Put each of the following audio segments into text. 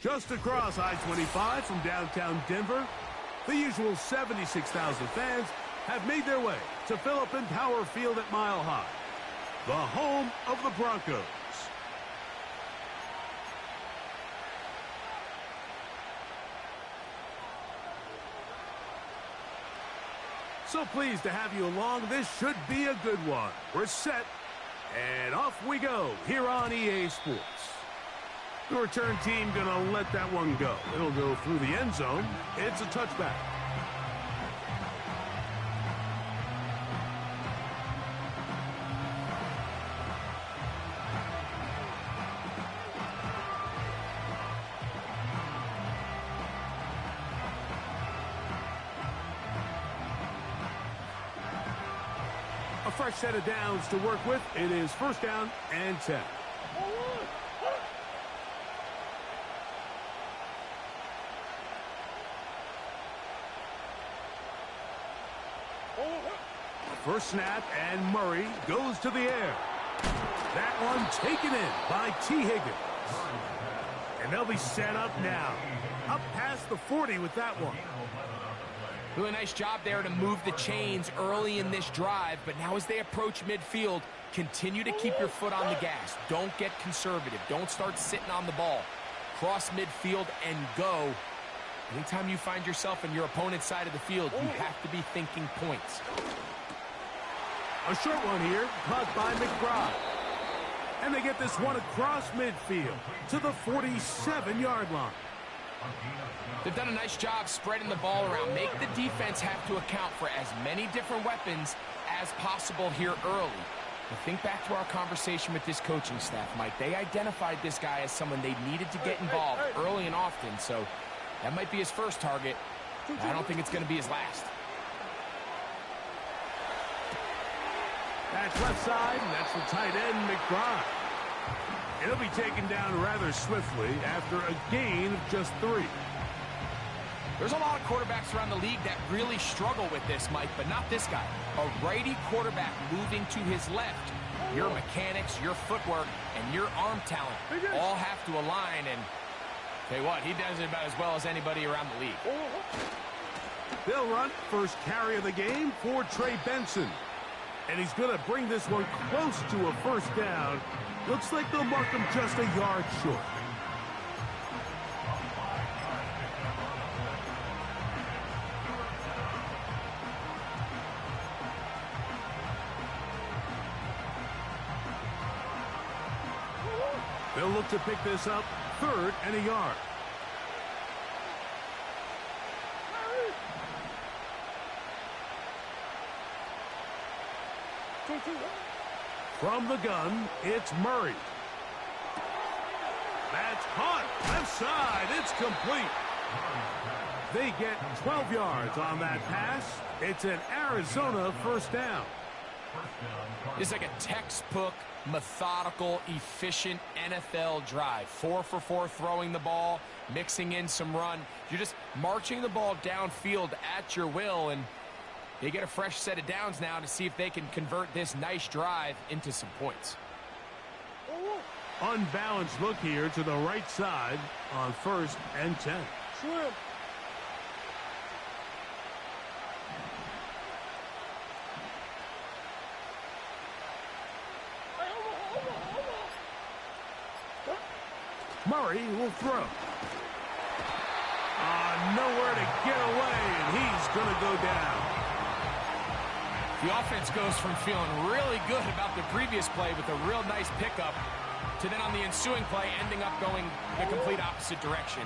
Just across I-25 from downtown Denver, the usual 76,000 fans have made their way to Philip Power Field at Mile High, the home of the Broncos. So pleased to have you along. This should be a good one. We're set, and off we go here on EA Sports. The return team going to let that one go. It'll go through the end zone. It's a touchback. A fresh set of downs to work with. It is first down and 10. First snap, and Murray goes to the air. That one taken in by T. Higgins. And they'll be set up now. Up past the 40 with that one. Really nice job there to move the chains early in this drive, but now as they approach midfield, continue to keep your foot on the gas. Don't get conservative. Don't start sitting on the ball. Cross midfield and go. Anytime you find yourself on your opponent's side of the field, you have to be thinking points. A short one here, caught by McBride. And they get this one across midfield to the 47-yard line. They've done a nice job spreading the ball around. Make the defense have to account for as many different weapons as possible here early. But think back to our conversation with this coaching staff, Mike. They identified this guy as someone they needed to get involved early and often, so that might be his first target. I don't think it's going to be his last. That's left side, and that's the tight end, McBride. It'll be taken down rather swiftly after a gain of just 3. There's a lot of quarterbacks around the league that really struggle with this, Mike, but not this guy. A righty quarterback moving to his left. Your mechanics, your footwork, and your arm talent all have to align, and tell you what, he does it about as well as anybody around the league. They'll run first carry of the game for Trey Benson. And he's going to bring this one close to a first down. Looks like they'll mark him just a yard short. They'll look to pick this up, 3rd and a yard. From the gun, it's Murray. That's caught. Left side. It's complete. They get 12 yards on that pass. It's an Arizona first down. It's like a textbook, methodical, efficient NFL drive. 4 for 4 throwing the ball, mixing in some run. You're just marching the ball downfield at your will, and they get a fresh set of downs now to see if they can convert this nice drive into some points. Unbalanced look here to the right side on 1st and 10. Murray will throw. Nowhere to get away, and he's going to go down. The offense goes from feeling really good about the previous play with a real nice pickup to then on the ensuing play ending up going the complete opposite direction.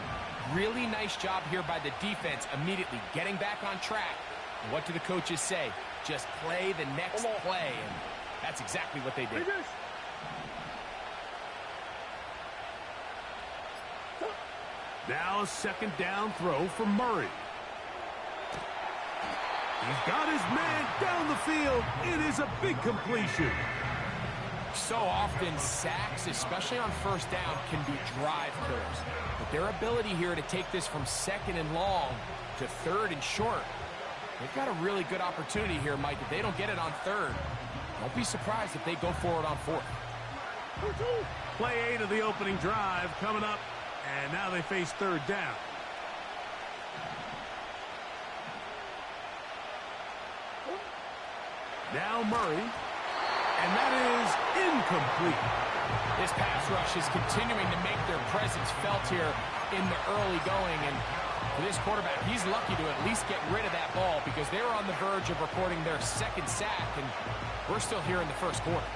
Really nice job here by the defense immediately getting back on track. And what do the coaches say? Just play the next play, and that's exactly what they did. Now a 2nd down throw from Murray. He's got his man down the field. It is a big completion. So often, sacks, especially on 1st down, can be drive killers. But their ability here to take this from 2nd and long to 3rd and short, they've got a really good opportunity here, Mike. If they don't get it on 3rd, don't be surprised if they go forward on 4th. Play 8 of the opening drive coming up. And now they face third down. Now Murray. And that is incomplete. This pass rush is continuing to make their presence felt here in the early going. And for this quarterback, he's lucky to at least get rid of that ball because they were on the verge of recording their second sack, and we're still here in the first quarter.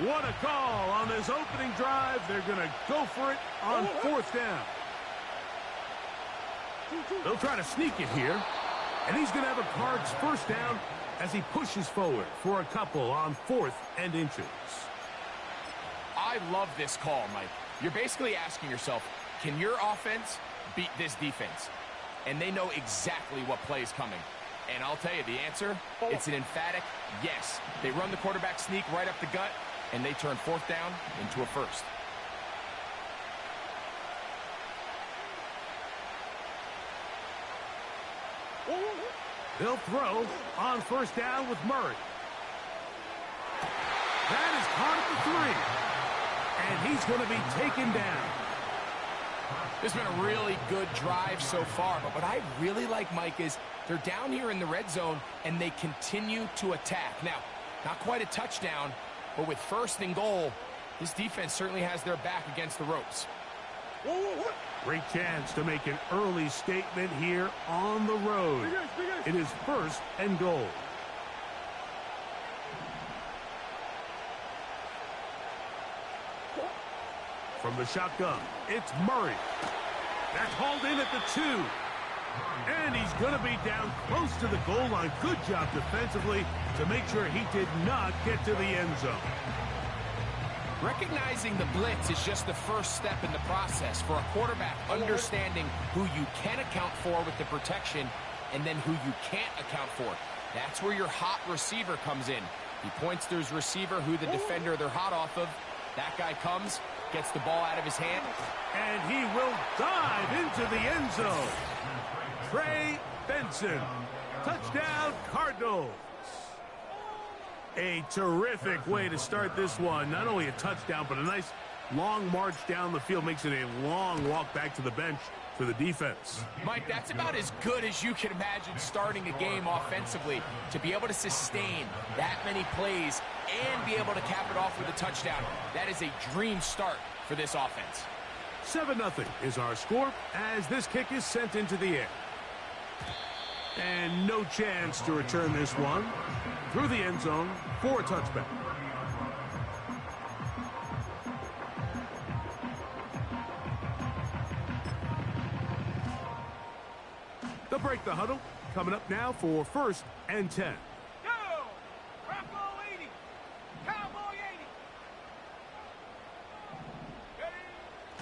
What a call on this opening drive. They're going to go for it on fourth down. They'll try to sneak it here. And he's going to have a Cards first down as he pushes forward for a couple on 4th and inches. I love this call, Mike. You're basically asking yourself, can your offense beat this defense? And they know exactly what play is coming. And I'll tell you the answer, it's an emphatic yes. They run the quarterback sneak right up the gut, and they turn 4th down into a first. They'll throw on first down with Murray. That is caught at the 3. And he's going to be taken down. This has been a really good drive so far, but what I really like, Mike, is they're down here in the red zone, and they continue to attack. Now, not quite a touchdown, but with 1st and goal, this defense certainly has their back against the ropes. Great chance to make an early statement here on the road. It is 1st and goal. From the shotgun, it's Murray. That's hauled in at the 2. And he's going to be down close to the goal line. Good job defensively to make sure he did not get to the end zone. Recognizing the blitz is just the first step in the process for a quarterback understanding who you can account for with the protection and then who you can't account for. That's where your hot receiver comes in. He points to his receiver who the defender they're hot off of. That guy comes, gets the ball out of his hand. And he will dive into the end zone. Trey Benson. Touchdown, Cardinals. A terrific way to start this one. Not only a touchdown, but a nice long march down the field. Makes it a long walk back to the bench for the defense. Mike, that's about as good as you can imagine starting a game offensively. To be able to sustain that many plays and be able to cap it off with a touchdown. That is a dream start for this offense. 7-0 is our score as this kick is sent into the air. And no chance to return this one through the end zone for a touchback. They'll break the huddle. Coming up now for 1st and 10. Go! Bravo 80! Cowboy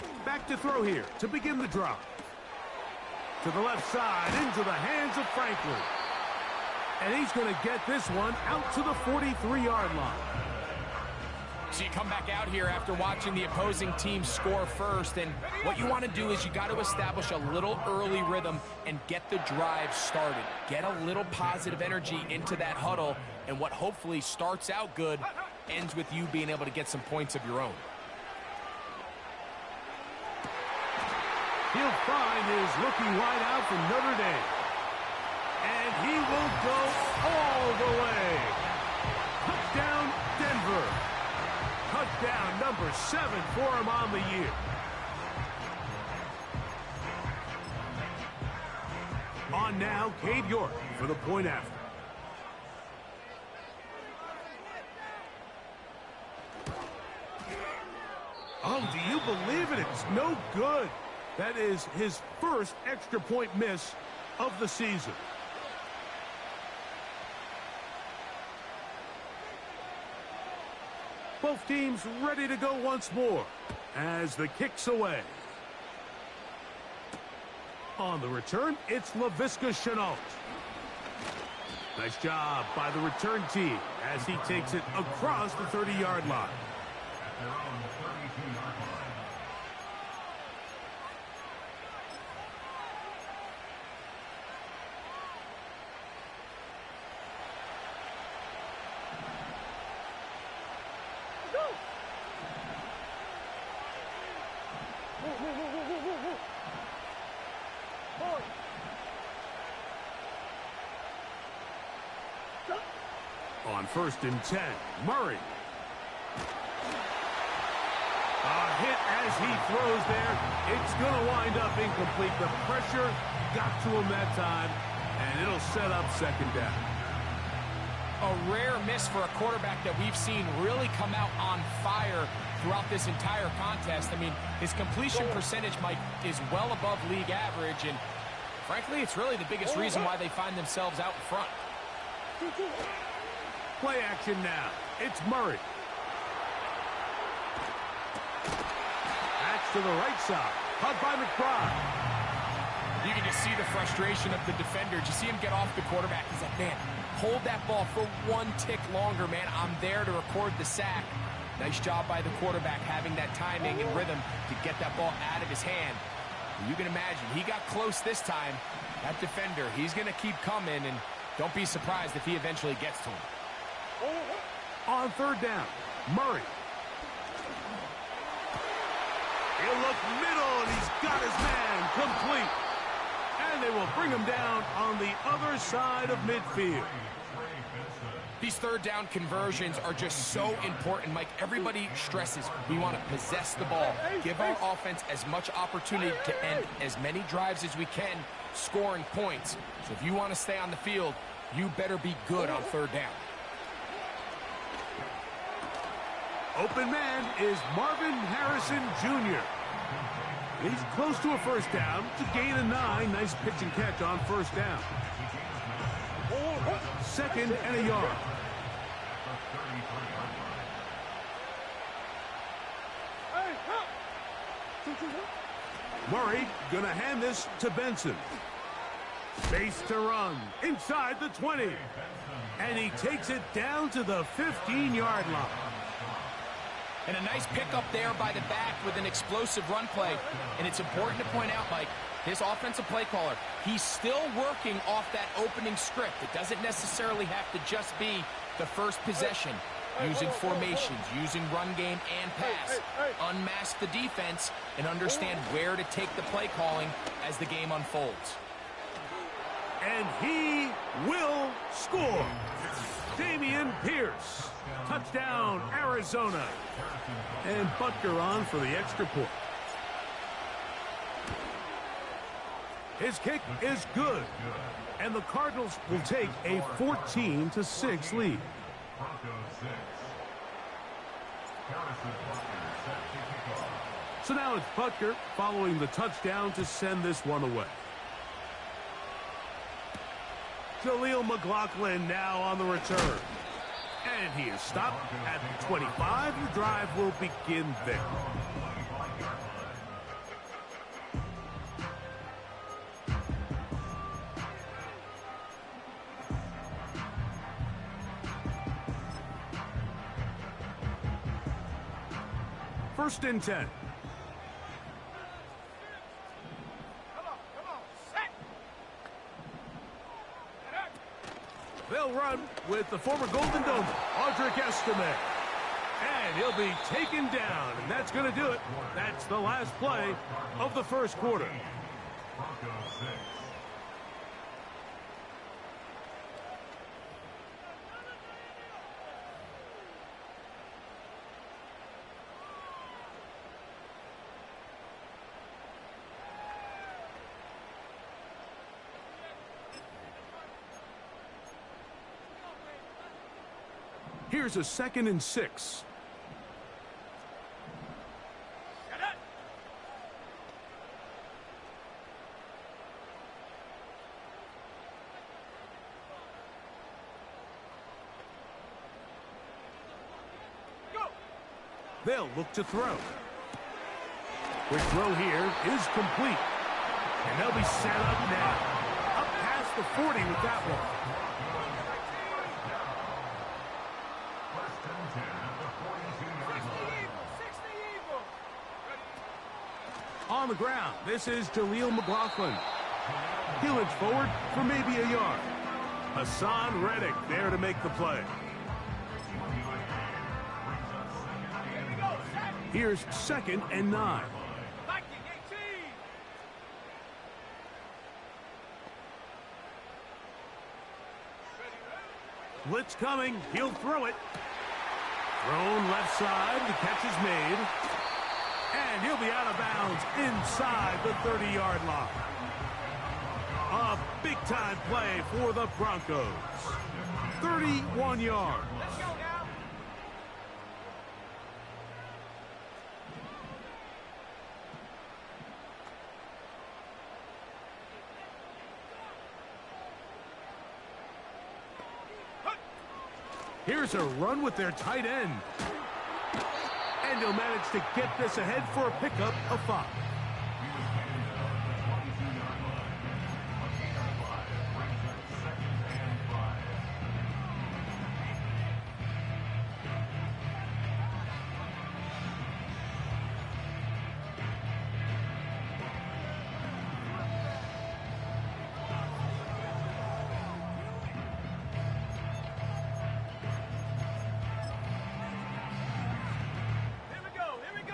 80! Back to throw here to begin the drive. To the left side, into the hands of Franklin. And he's going to get this one out to the 43-yard line. So you come back out here after watching the opposing team score first, and what you want to do is you got to establish a little early rhythm and get the drive started. Get a little positive energy into that huddle, and what hopefully starts out good ends with you being able to get some points of your own. He'll find his rookie wideout from Notre Dame. And he will go all the way. Touchdown, Denver. Touchdown number 7 for him on the year. On now, Cade York for the point after. Oh, do you believe it? It's no good. That is his first extra point miss of the season. Both teams ready to go once more as the kick's away. On the return, it's Laviska Shenault. Nice job by the return team as he takes it across the 30-yard line. first and 10. Murray. A hit as he throws there. It's going to wind up incomplete. The pressure got to him that time, and it'll set up second down. A rare miss for a quarterback that we've seen really come out on fire throughout this entire contest. I mean, his completion percentage, Mike, is well above league average, and frankly, it's really the biggest reason why they find themselves out in front. Play action now. It's Murray. That's to the right side. Caught by McBride. You can just see the frustration of the defender. Just see him get off the quarterback. He's like, man, hold that ball for one tick longer, man. I'm there to record the sack. Nice job by the quarterback having that timing and rhythm to get that ball out of his hand. You can imagine, he got close this time. That defender, he's going to keep coming, and don't be surprised if he eventually gets to him. On third down, Murray. He'll look middle, and he's got his man complete. And they will bring him down on the other side of midfield. These third down conversions are just so important, Mike. Everybody stresses we want to possess the ball, give our offense as much opportunity to end as many drives as we can, scoring points. So if you want to stay on the field, you better be good on third down. Open man is Marvin Harrison Jr. He's close to a first down to gain a 9. Nice pitch and catch on first down. Second and a yard. Murray gonna hand this to Benson. Base to run inside the 20. And he takes it down to the 15-yard line. And a nice pickup there by the back with an explosive run play. And it's important to point out, Mike, this offensive play caller, he's still working off that opening script. It doesn't necessarily have to just be the first possession. Using formations, using run game and pass. Unmask the defense and understand where to take the play calling as the game unfolds. And he will score. Damian Pierce. Touchdown, Arizona. And Butker on for the extra point. His kick is good. And the Cardinals will take a 14-6 lead. So now it's Butker following the touchdown to send this one away. Jaleel McLaughlin now on the return. And he is stopped at the 25. The drive will begin there. First and 10. They'll run with the former Golden Dome, Audric Estime. And he'll be taken down, and that's going to do it. That's the last play of the first quarter. Here's a 2nd and 6. They'll look to throw. Quick throw here is complete. And they'll be set up now. Up past the 40 with that one. On the ground, this is Jaleel McLaughlin. He'll inch forward for maybe a yard. Hassan Reddick there to make the play. Here's 2nd and 9. Blitz coming. He'll throw it. Thrown left side. The catch is made. And he'll be out of bounds inside the 30-yard line. A big-time play for the Broncos. 31 yards. Let's go now. Here's a run with their tight end. And he'll manage to get this ahead for a pickup of 5.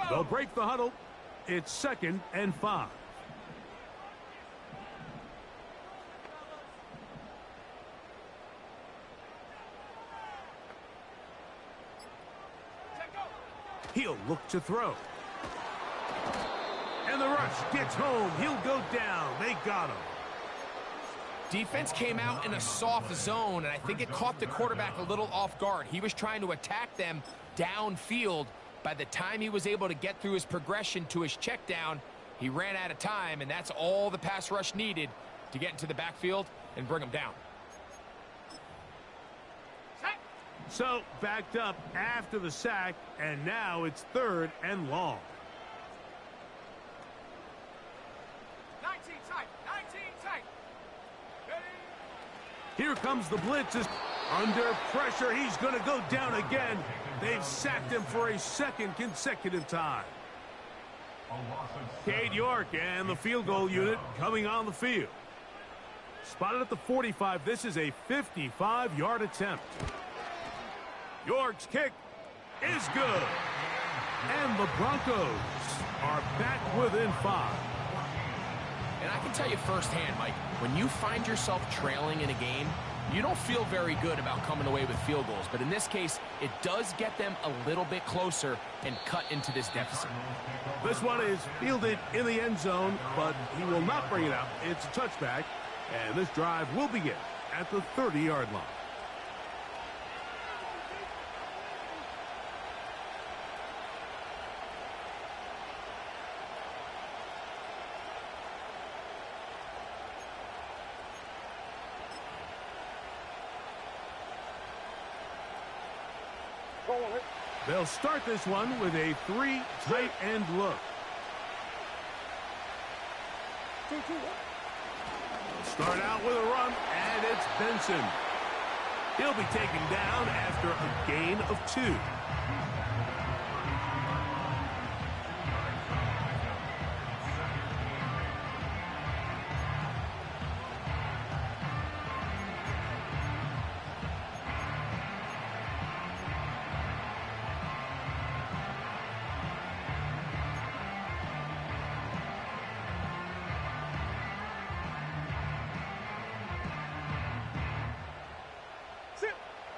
They'll break the huddle. It's 2nd and 5. He'll look to throw. And the rush gets home. He'll go down. They got him. Defense came out in a soft zone, and I think it caught the quarterback a little off guard. He was trying to attack them downfield. By the time he was able to get through his progression to his check down, he ran out of time, and that's all the pass rush needed to get into the backfield and bring him down. So, backed up after the sack, and now it's 3rd and long. 19 tight. 19 tight. Ready? Here comes the blitz. Under pressure, he's going to go down again. They've sacked him for a 2nd consecutive time. Cade York and the field goal unit coming on the field. Spotted at the 45. This is a 55-yard attempt. York's kick is good. And the Broncos are back within 5. And I can tell you firsthand, Mike, when you find yourself trailing in a game, you don't feel very good about coming away with field goals. But in this case, it does get them a little bit closer and cut into this deficit. This one is fielded in the end zone, but he will not bring it out. It's a touchback, and this drive will begin at the 30-yard line. They'll start this one with a 3 tight end look. Start out with a run, and it's Benson. He'll be taken down after a gain of 2.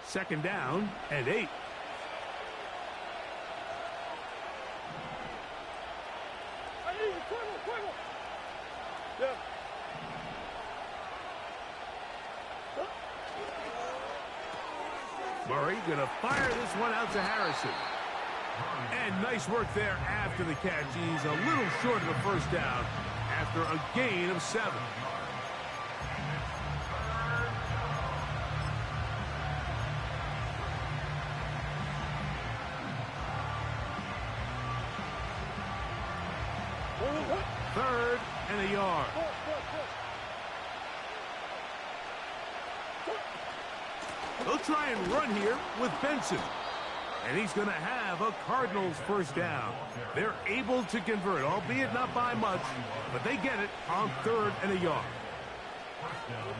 Second down and 8. Murray gonna fire this one out to Harrison. And nice work there after the catch. He's a little short of a first down after a gain of 7. Third and a yard. They'll try and run here with Benson. And he's going to have a Cardinals first down. They're able to convert, albeit not by much, but they get it on 3rd and a yard.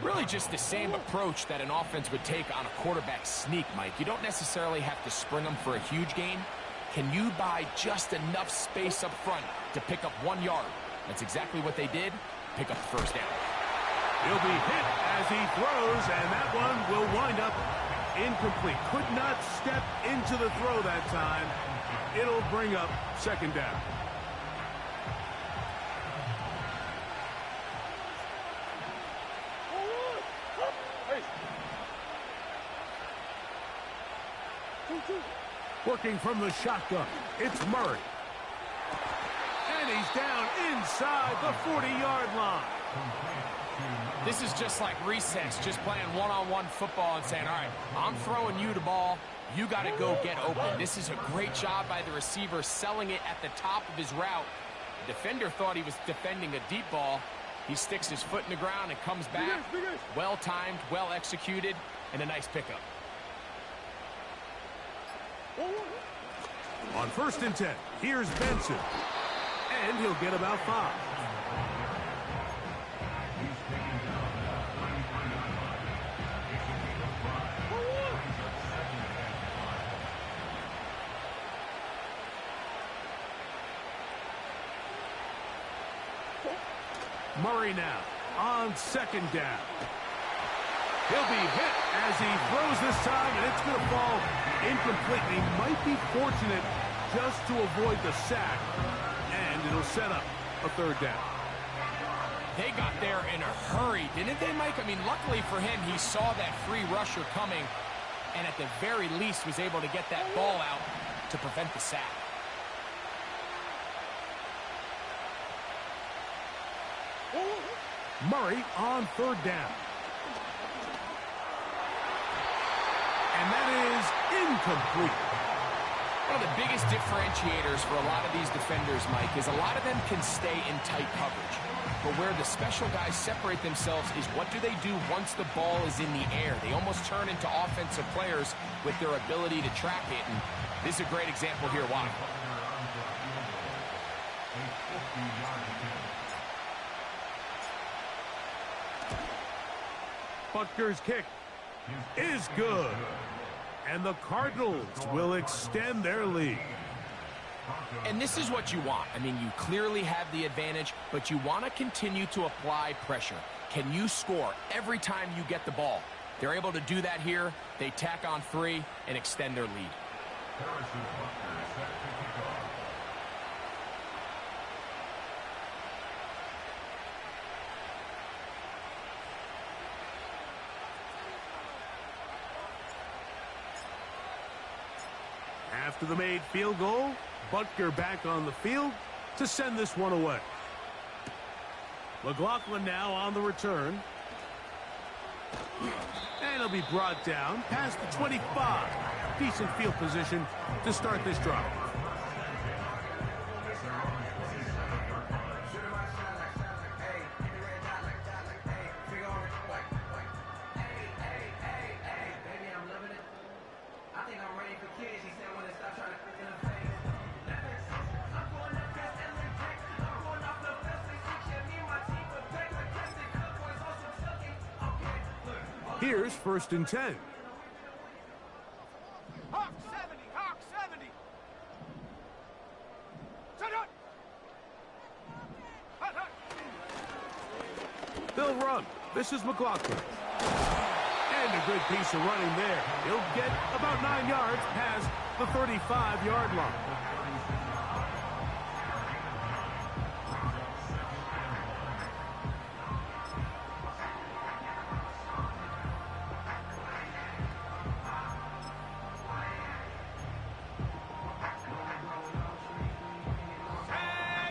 Really just the same approach that an offense would take on a quarterback sneak, Mike. You don't necessarily have to spring them for a huge gain. Can you buy just enough space up front to pick up 1 yard? That's exactly what they did. Pick up the first down. He'll be hit as he throws, and that one will wind up Incomplete. Could not step into the throw that time. It'll bring up second down. Working from the shotgun, it's Murray. And he's down inside the 40-yard line. This is just like recess, just playing one-on-one football and saying, all right, I'm throwing you the ball. You got to go get open. This is a great job by the receiver selling it at the top of his route. The defender thought he was defending a deep ball. He sticks his foot in the ground and comes back. Well-timed, well-executed, and a nice pickup. On 1st and 10, here's Benson. And he'll get about 5. Murray now on 2nd down. He'll be hit as he throws this time, and it's going to fall incomplete. He might be fortunate just to avoid the sack, and it'll set up a 3rd down. They got there in a hurry, didn't they, Mike? I mean, luckily for him, he saw that free rusher coming, and at the very least was able to get that ball out to prevent the sack. Murray on 3rd down. And that is incomplete. One of the biggest differentiators for a lot of these defenders, Mike, is a lot of them can stay in tight coverage. But where the special guys separate themselves is what do they do once the ball is in the air? They almost turn into offensive players with their ability to track it. And this is a great example here. Why? Butker's kick is good. And the Cardinals will extend their lead. And this is what you want. I mean, you clearly have the advantage, but you want to continue to apply pressure. Can you score every time you get the ball? They're able to do that here. They tack on 3 and extend their lead. After the made field goal, Butker back on the field to send this one away. McLaughlin now on the return. And he'll be brought down past the 25. Decent field position to start this drive. Here's 1st and 10. Hawk 70, Hawk 70. They'll run. This is McLaughlin. And a good piece of running there. He'll get about 9 yards past the 35-yard line.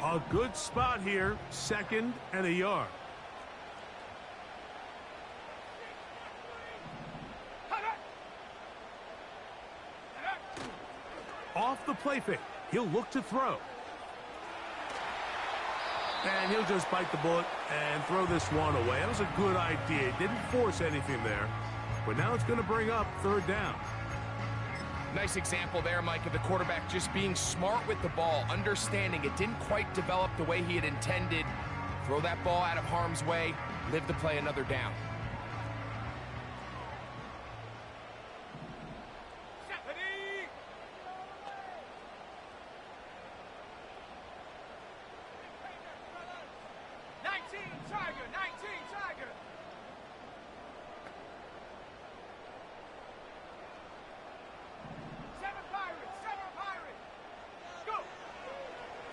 A good spot here, 2nd and a yard. Off the play fake, he'll look to throw. And he'll just bite the bullet and throw this one away. That was a good idea. He didn't force anything there. But now it's going to bring up 3rd down. Nice example there, Mike, of the quarterback just being smart with the ball, understanding it didn't quite develop the way he had intended. Throw that ball out of harm's way, live to play another down.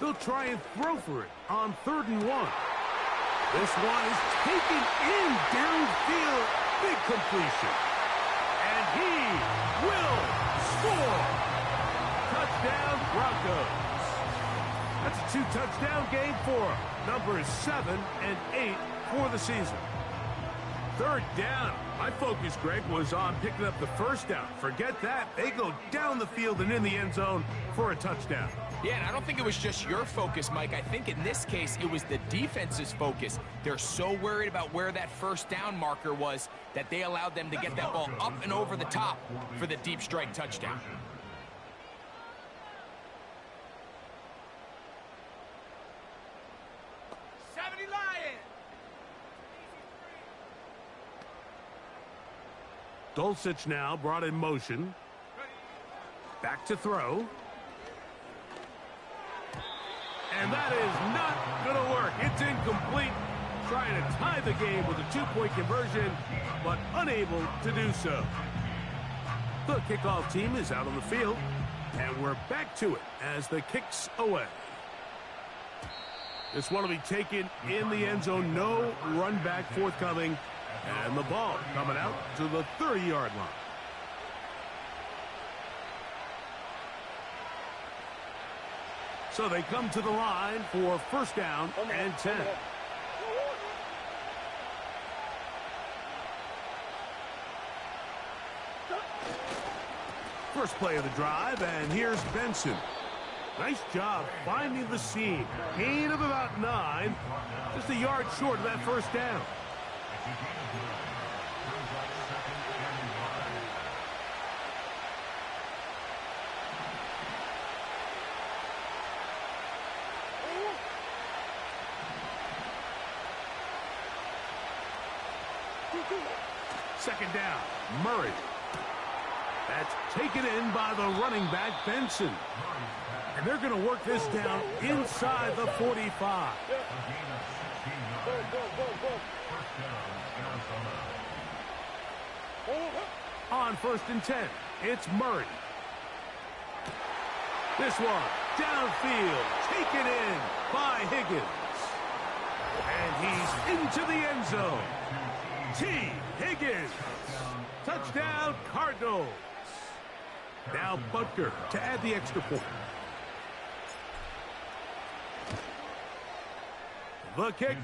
They'll try and throw for it on 3rd and 1. This one is taken in downfield. Big completion. And he will score. Touchdown, Broncos. That's a 2-touchdown game for him. Numbers 7 and 8 for the season. 3rd down. My focus, Greg, was on picking up the first down. Forget that. They go down the field and in the end zone for a touchdown. Yeah, and I don't think it was just your focus, Mike. I think in this case, it was the defense's focus. They're so worried about where that first down marker was that they allowed them to get that ball up and over the top for the deep strike touchdown. Dulcich now brought in motion. Back to throw. And that is not going to work. It's incomplete. Trying to tie the game with a 2-point conversion, but unable to do so. The kickoff team is out on the field, and we're back to it as the kick's away. This one will be taken in the end zone. No run back forthcoming. And the ball coming out to the 30-yard line. So they come to the line for 1st down and 10. First play of the drive, and here's Benson. Nice job finding the seam. Gain of about 9. Just a yard short of that first down. Second down, Murray. That's taken in by the running back, Benson. And they're going to work this down inside the 45. On 1st and 10, it's Murray. This one, downfield, taken in by Higgins. And he's into the end zone. T. Higgins. Touchdown, Cardinals. Now Butker to add the extra point. The kick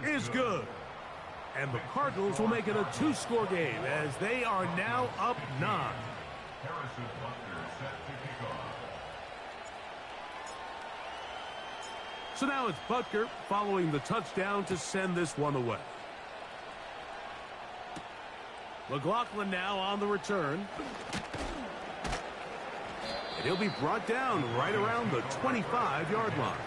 is good. And the Cardinals will make it a 2-score game as they are now up 9. So now it's Butker following the touchdown to send this one away. McLaughlin now on the return. And he'll be brought down right around the 25-yard line.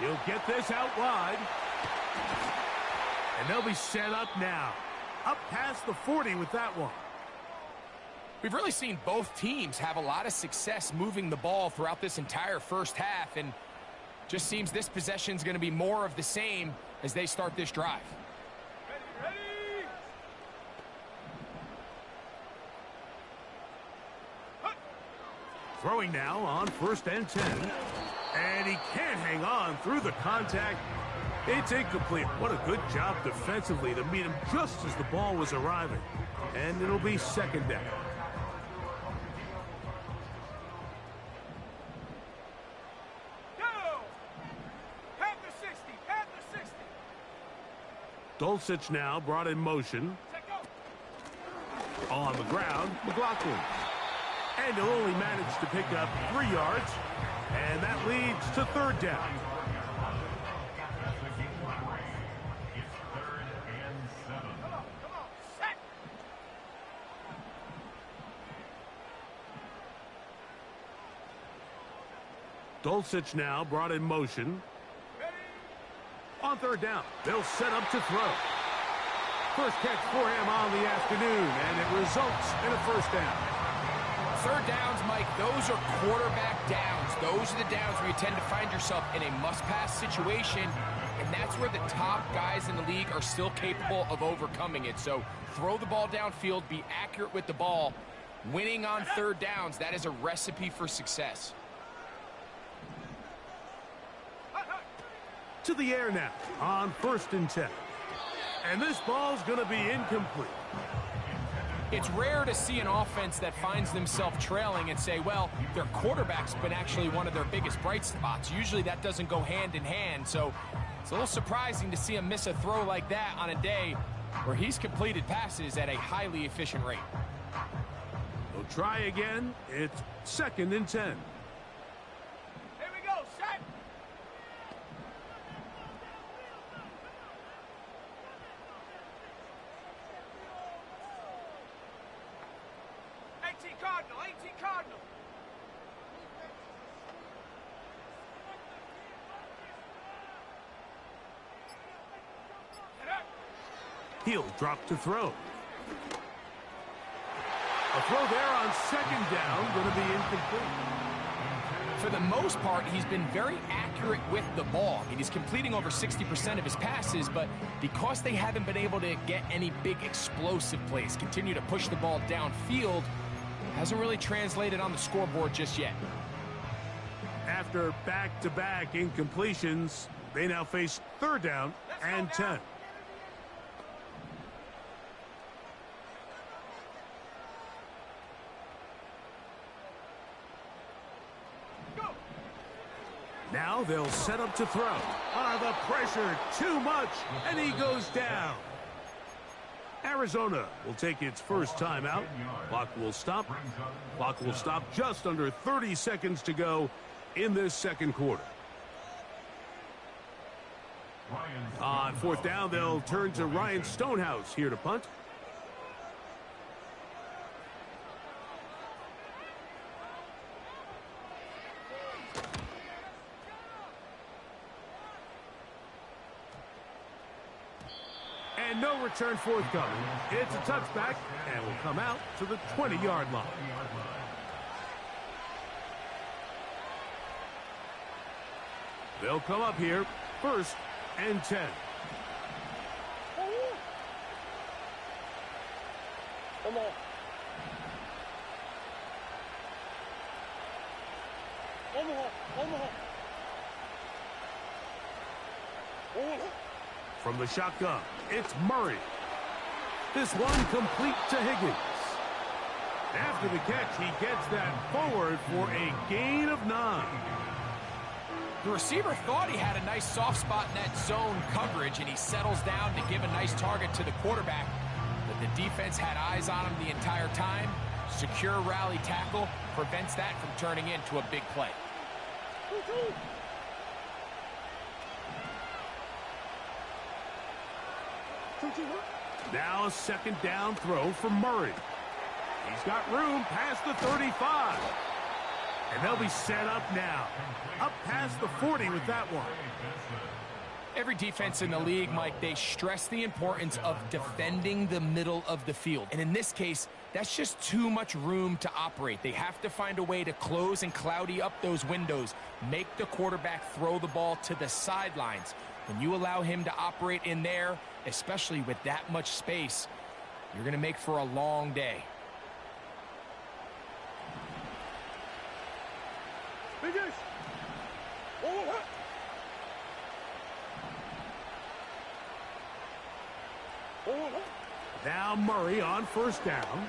He'll get this out wide. And they'll be set up now. Up past the 40 with that one. We've really seen both teams have a lot of success moving the ball throughout this entire first half, and just seems this possession is going to be more of the same as they start this drive. Ready. Throwing now on 1st and 10. And he can't hang on through the contact. It's incomplete. What a good job defensively to meet him just as the ball was arriving. And it'll be 2nd down. Go! Pat the 60, pat the 60. Dulcich now brought in motion. Set go. On the ground, McLaughlin. And he'll only manage to pick up 3 yards. And that leads to 3rd down. Come on, set. Dulcich now brought in motion. Ready? On third down, they'll set up to throw. First catch for him on the afternoon, and it results in a first down. Third downs, Mike, those are quarterback downs. Those are the downs where you tend to find yourself in a must-pass situation, and that's where the top guys in the league are still capable of overcoming it. So throw the ball downfield, be accurate with the ball. Winning on third downs, that is a recipe for success. To the air now on 1st and 10. And this ball's going to be incomplete. It's rare to see an offense that finds themselves trailing and say, well, their quarterback's been actually one of their biggest bright spots. Usually that doesn't go hand in hand, so it's a little surprising to see him miss a throw like that on a day where he's completed passes at a highly efficient rate. They'll try again. It's 2nd and 10. Here we go, set. 18 Cardinal, 18 Cardinal. He'll drop to throw. A throw there on 2nd down, going to be incomplete. For the most part, he's been very accurate with the ball. I mean, he's completing over 60% of his passes, but because they haven't been able to get any big explosive plays, continue to push the ball downfield, hasn't really translated on the scoreboard just yet. After back-to-back incompletions, they now face 3rd down and 10. Now they'll set up to throw. The pressure too much, and he goes down. Arizona will take its first timeout. Clock will stop. Clock will stop just under 30 seconds to go in this 2nd quarter. On 4th down, they'll turn to Ryan Stonehouse here to punt. And no return forthcoming. It's a touchback and will come out to the 20-yard line. They'll come up here, 1st and 10. Come on. Omaha. From the shotgun, it's Murray. This one complete to Higgins. After the catch, he gets that forward for a gain of 9. The receiver thought he had a nice soft spot in that zone coverage, and he settles down to give a nice target to the quarterback. But the defense had eyes on him the entire time. Secure rally tackle prevents that from turning into a big play. Now a 2nd down throw from Murray. He's got room past the 35. And they'll be set up now. Up past the 40 with that one. Every defense in the league, Mike, they stress the importance of defending the middle of the field. And in this case, that's just too much room to operate. They have to find a way to close and cloudy up those windows, make the quarterback throw the ball to the sidelines. When you allow him to operate in there, especially with that much space, you're going to make for a long day. Now Murray on 1st down.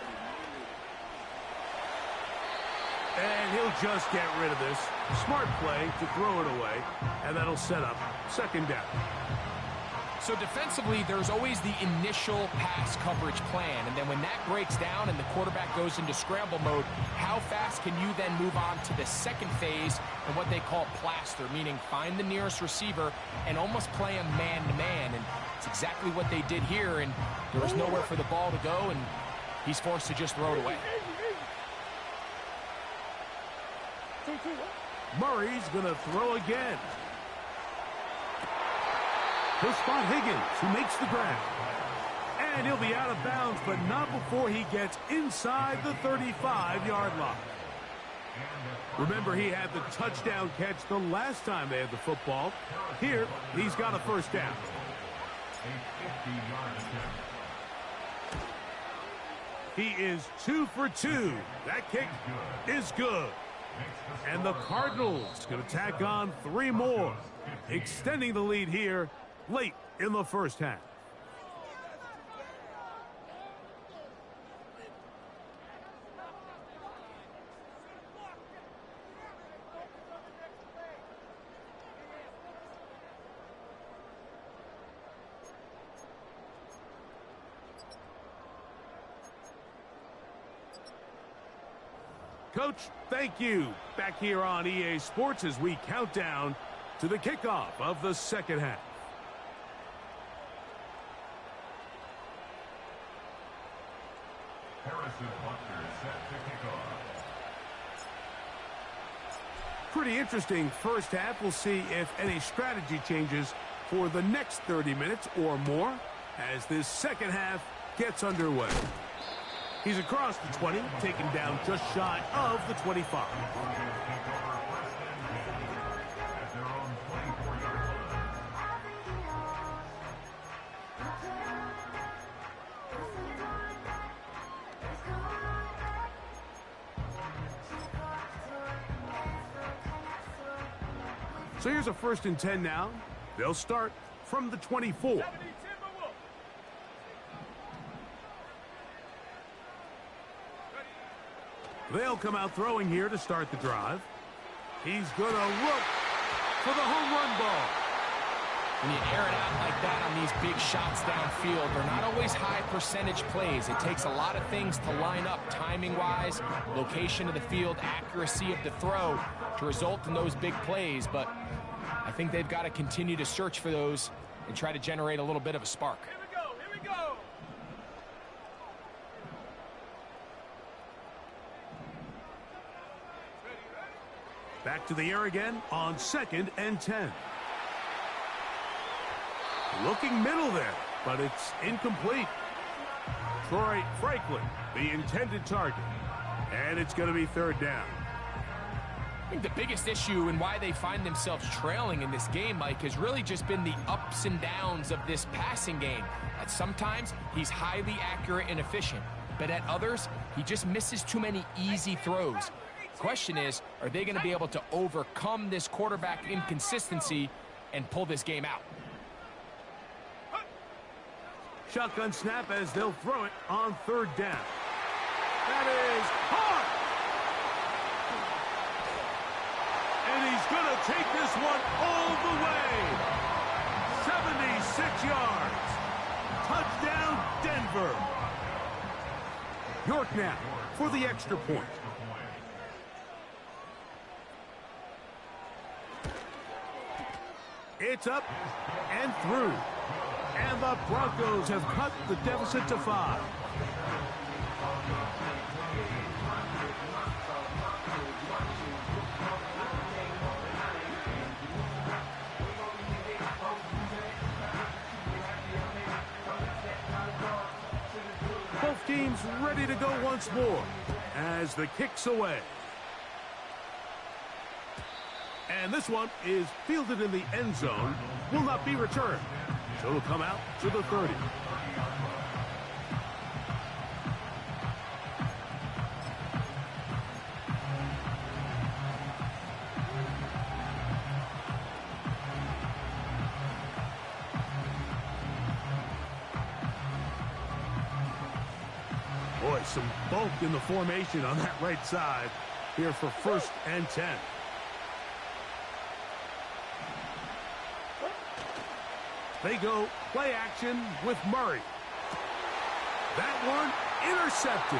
And he'll just get rid of this. Smart play to throw it away. And that'll set up 2nd down. So defensively, there's always the initial pass coverage plan. And then when that breaks down and the quarterback goes into scramble mode, how fast can you then move on to the 2nd phase and what they call plaster, meaning find the nearest receiver and almost play him man-to-man. And it's exactly what they did here. And there was nowhere for the ball to go, and he's forced to just throw it away. Murray's going to throw again. He'll spot Higgins, who makes the grab. And he'll be out of bounds, but not before he gets inside the 35-yard line. Remember, he had the touchdown catch the last time they had the football. Here, he's got a first down. He is 2 for 2. That kick is good. And the Cardinals going to tack on 3 more, extending the lead here late in the first half. Coach, thank you. Back here on EA Sports as we count down to the kickoff of the second half. Pretty interesting first half. We'll see if any strategy changes for the next 30 minutes or more as this second half gets underway. He's across the 20, taken down just shy of the 25. So here's a 1st and 10 now. They'll start from the 24. They'll come out throwing here to start the drive. He's going to look for the home run ball. When you air it out like that on these big shots downfield, they're not always high percentage plays. It takes a lot of things to line up timing-wise, location of the field, accuracy of the throw to result in those big plays. But I think they've got to continue to search for those and try to generate a little bit of a spark. Here we go, here we go. Back to the air again on 2nd and 10. Looking middle there, but it's incomplete. Troy Franklin, the intended target. And it's going to be 3rd down. I think the biggest issue and why they find themselves trailing in this game, Mike, has really just been the ups and downs of this passing game. At sometimes, he's highly accurate and efficient, but at others, he just misses too many easy throws. Question is, are they going to be able to overcome this quarterback inconsistency and pull this game out? Shotgun snap as they'll throw it on 3rd down. That is hard. And he's going to take this one all the way. 76 yards. Touchdown, Denver. York now for the extra point. It's up and through. And the Broncos have cut the deficit to 5. Both teams ready to go once more as the kick's away. And this one is fielded in the end zone, will not be returned. So it'll come out to the 30. Boy, some bulk in the formation on that right side here for 1st and 10. They go play action with Murray. That one intercepted.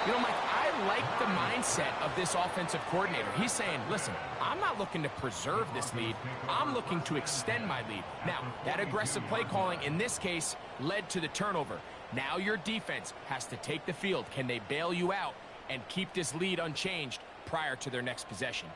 You know, Mike, I like the mindset of this offensive coordinator. He's saying, listen, I'm not looking to preserve this lead. I'm looking to extend my lead. Now, that aggressive play calling in this case led to the turnover. Now your defense has to take the field. Can they bail you out and keep this lead unchanged? prior to their next possession.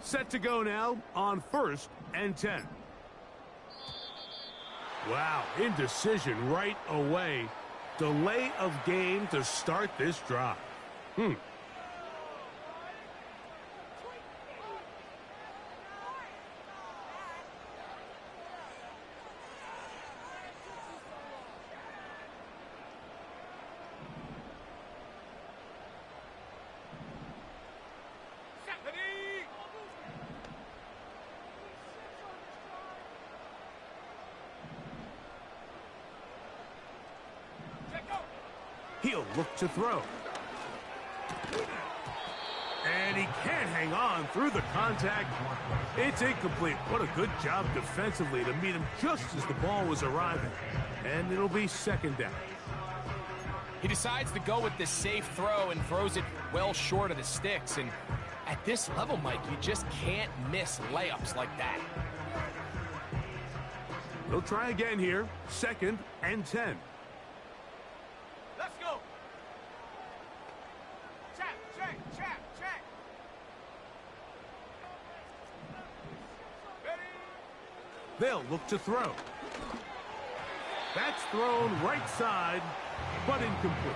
Set to go now on 1st and 10. Wow, indecision right away. Delay of game to start this drive. He'll look to throw. And he can't hang on through the contact. It's incomplete. What a good job defensively to meet him just as the ball was arriving. And it'll be 2nd down. He decides to go with this safe throw and throws it well short of the sticks. And at this level, Mike, you just can't miss layups like that. He'll try again here. 2nd and 10. Let's go. Check, check, check, check. Ready? They'll look to throw. That's thrown right side, but incomplete.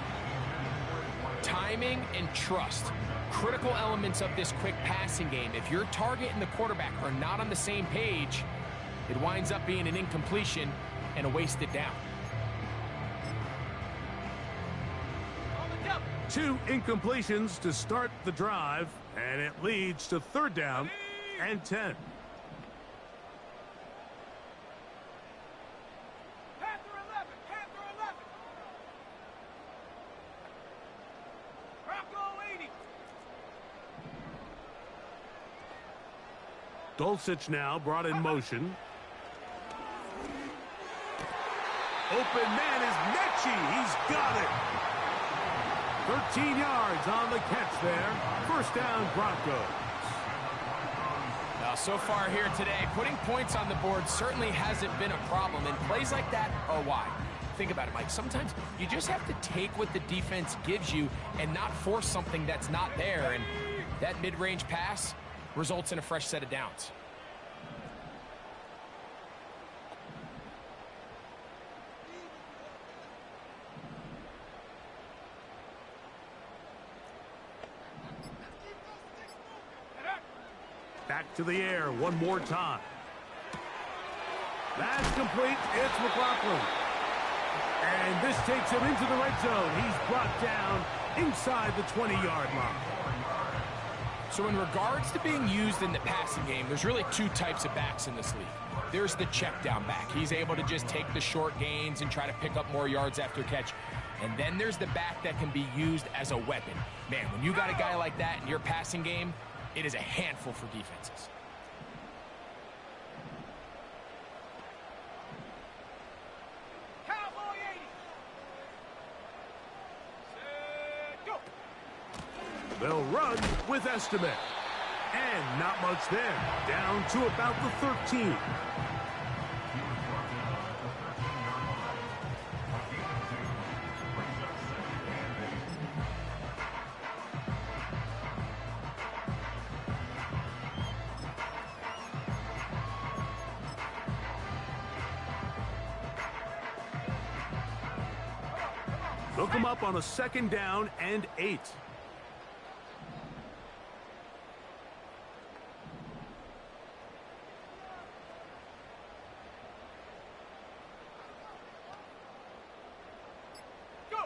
Timing and trust, critical elements of this quick passing game. If your target and the quarterback are not on the same page, it winds up being an incompletion and a wasted down. 2 incompletions to start the drive, and it leads to 3rd down and 10. Panther 11, Panther 11. Bronco 80. Dulcich now brought in motion. Open man is Mechie. He's got it. 13 yards on the catch there. 1st down, Broncos. Now, so far here today, putting points on the board certainly hasn't been a problem, and plays like that are why. Think about it, Mike. Sometimes you just have to take what the defense gives you and not force something that's not there, and that mid-range pass results in a fresh set of downs. Back to the air one more time. That's complete. It's McLaughlin. And this takes him into the red zone. He's brought down inside the 20-yard line. So in regards to being used in the passing game, there's really two types of backs in this league. There's the check down back. He's able to just take the short gains and try to pick up more yards after catch. And then there's the back that can be used as a weapon. Man, when you got a guy like that in your passing game, it is a handful for defenses. Cowboy 80. Set, go. They'll run with Estimate. And not much there. Down to about the 13. Look him up on a 2nd down and 8. Go.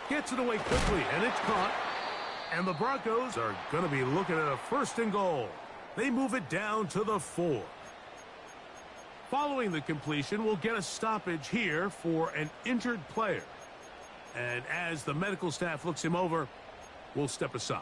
Gets it away quickly, and it's caught. And the Broncos are going to be looking at a 1st and goal. They move it down to the 4. Following the completion, we'll get a stoppage here for an injured player. And as the medical staff looks him over, we'll step aside.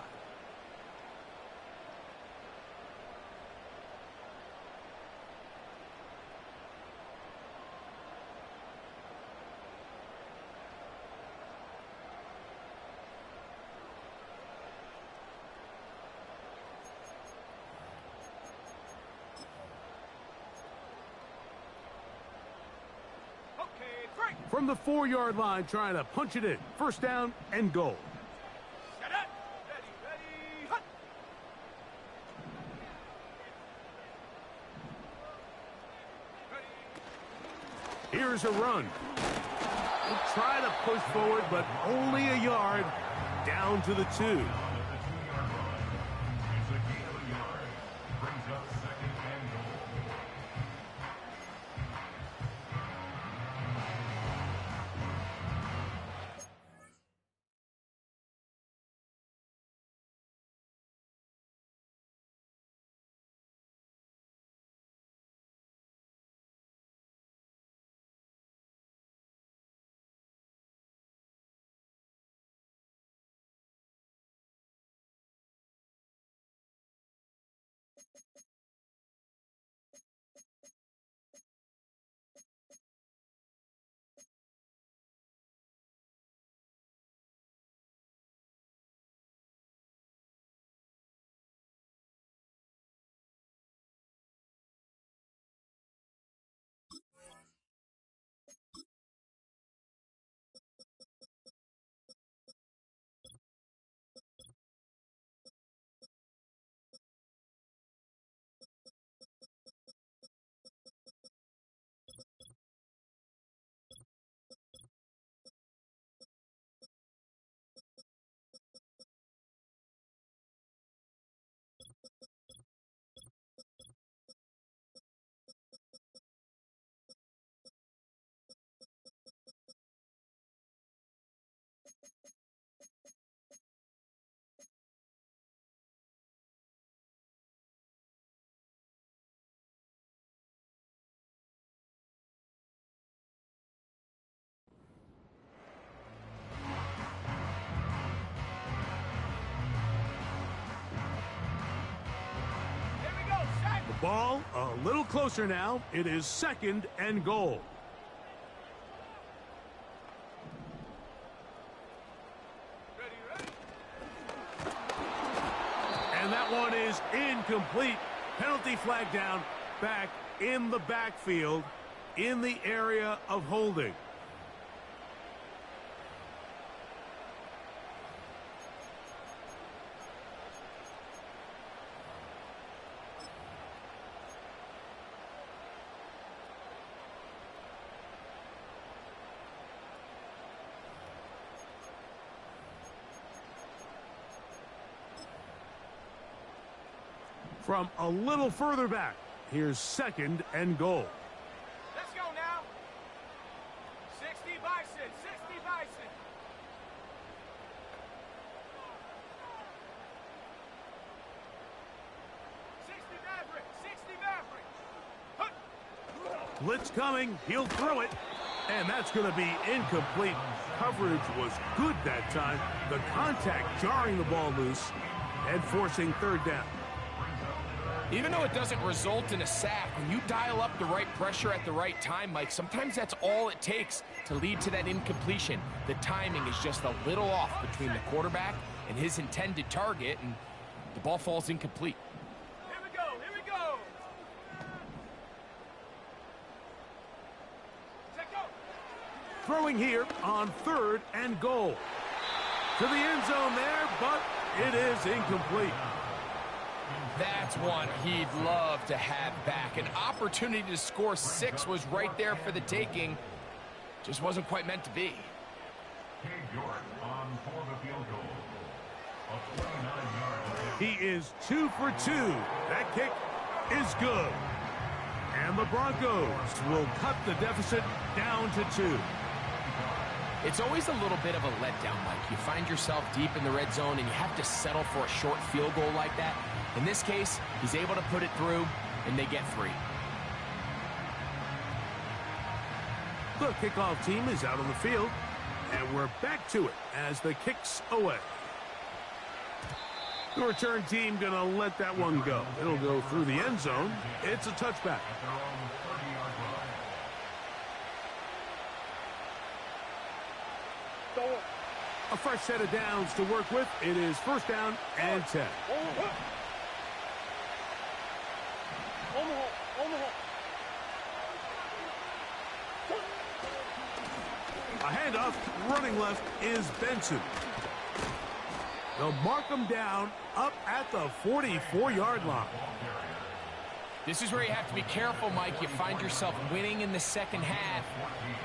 From the 4-yard line, trying to punch it in. 1st down and goal. Set up. Ready, ready, hunt. Ready. Here's a run. He'll try to push forward, but only a yard. Down to the 2. Ball a little closer now. It is 2nd and goal. Ready, ready. And that one is incomplete. Penalty flag down, back in the backfield, in the area of holding. From a little further back, here's 2nd and goal. Let's go now. 60 Bison, 60 Bison. 60 Maverick, 60 Maverick. Blitz coming, he'll throw it, and that's going to be incomplete. Coverage was good that time. The contact jarring the ball loose and forcing 3rd down. Even though it doesn't result in a sack, when you dial up the right pressure at the right time, Mike, sometimes that's all it takes to lead to that incompletion. The timing is just a little off between the quarterback and his intended target, and the ball falls incomplete. Here we go, here we go. Set go. Throwing here on 3rd and goal. To the end zone there, but it is incomplete. That's one he'd love to have back. An opportunity to score 6 was right there for the taking. Just wasn't quite meant to be. He is 2 for 2. That kick is good. And the Broncos will cut the deficit down to 2. It's always a little bit of a letdown, Mike. You find yourself deep in the red zone and you have to settle for a short field goal like that. In this case, he's able to put it through, and they get 3. The kickoff team is out on the field, and we're back to it as the kick's away. The return team going to let that one go. It'll go through the end zone. It's a touchback. A fresh set of downs to work with. It is 1st down and 10. A handoff, running left is Benson. They'll mark him down up at the 44-yard line. This is where you have to be careful, Mike. You find yourself winning in the 2nd half.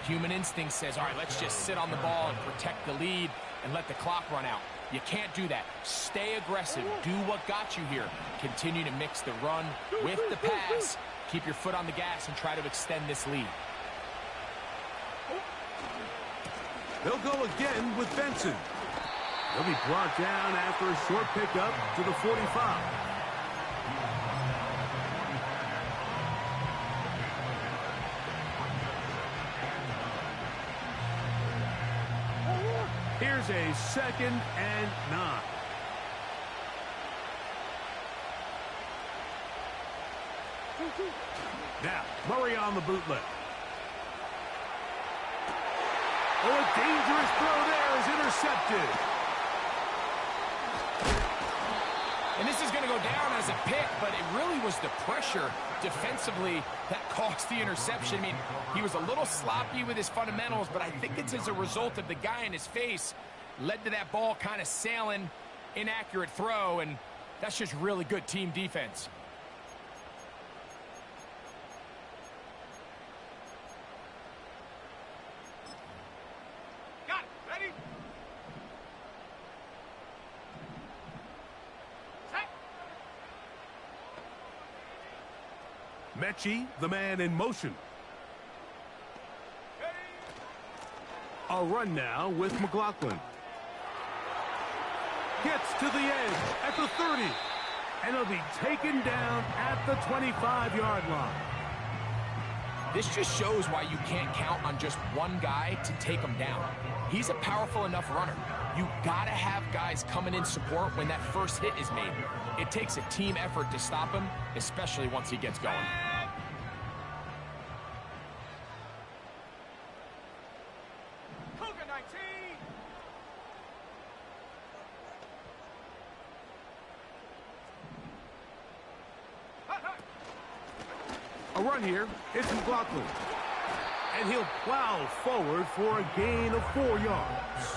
Human instinct says, all right, let's just sit on the ball and protect the lead and let the clock run out. You can't do that. Stay aggressive. Do what got you here. Continue to mix the run with the pass. Keep your foot on the gas and try to extend this lead. They'll go again with Benson. He'll be brought down after a short pickup to the 45. Here's a 2nd and 9. Now, Murray on the bootleg. Oh, a dangerous throw there is intercepted. And this is going to go down as a pick, but it really was the pressure defensively that caused the interception. I mean, he was a little sloppy with his fundamentals, but I think it's as a result of the guy in his face led to that ball kind of sailing, inaccurate throw, and that's just really good team defense. Got it. Ready? Set. Mechie, the man in motion. A run now with McLaughlin. Gets to the edge at the 30. And he'll be taken down at the 25-yard line. This just shows why you can't count on just one guy to take him down. He's a powerful enough runner. You gotta have guys coming in support when that first hit is made. It takes a team effort to stop him, especially once he gets going. Cougar 19. A run here. It's McLaughlin. And he'll plow forward for a gain of 4 yards.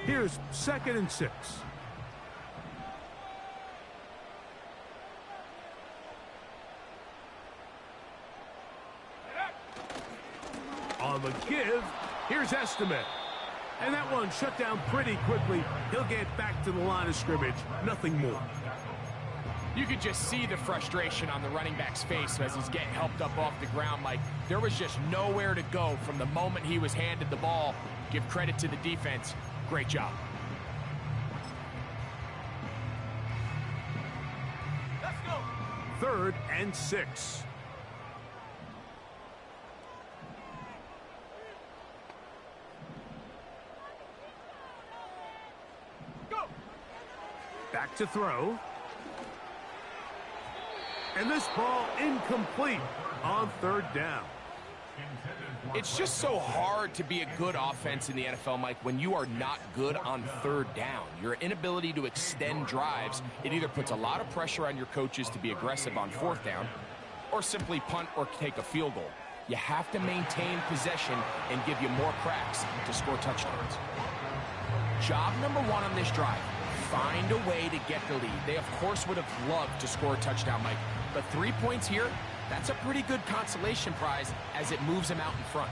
Here's 2nd and 6. On the give, here's Estimate. And that one shut down pretty quickly. He'll get back to the line of scrimmage. Nothing more. You could just see the frustration on the running back's face as he's getting helped up off the ground. Like, there was just nowhere to go from the moment he was handed the ball. Give credit to the defense. Great job. Let's go. 3rd and 6. Go. Back to throw. And this ball incomplete on 3rd down. It's just so hard to be a good offense in the NFL, Mike, when you are not good on 3rd down. Your inability to extend drives, it either puts a lot of pressure on your coaches to be aggressive on 4th down or simply punt or take a field goal. You have to maintain possession and give you more cracks to score touchdowns. Job number 1 on this drive, find a way to get the lead. They, of course, would have loved to score a touchdown, Mike, but 3 points here, that's a pretty good consolation prize as it moves them out in front.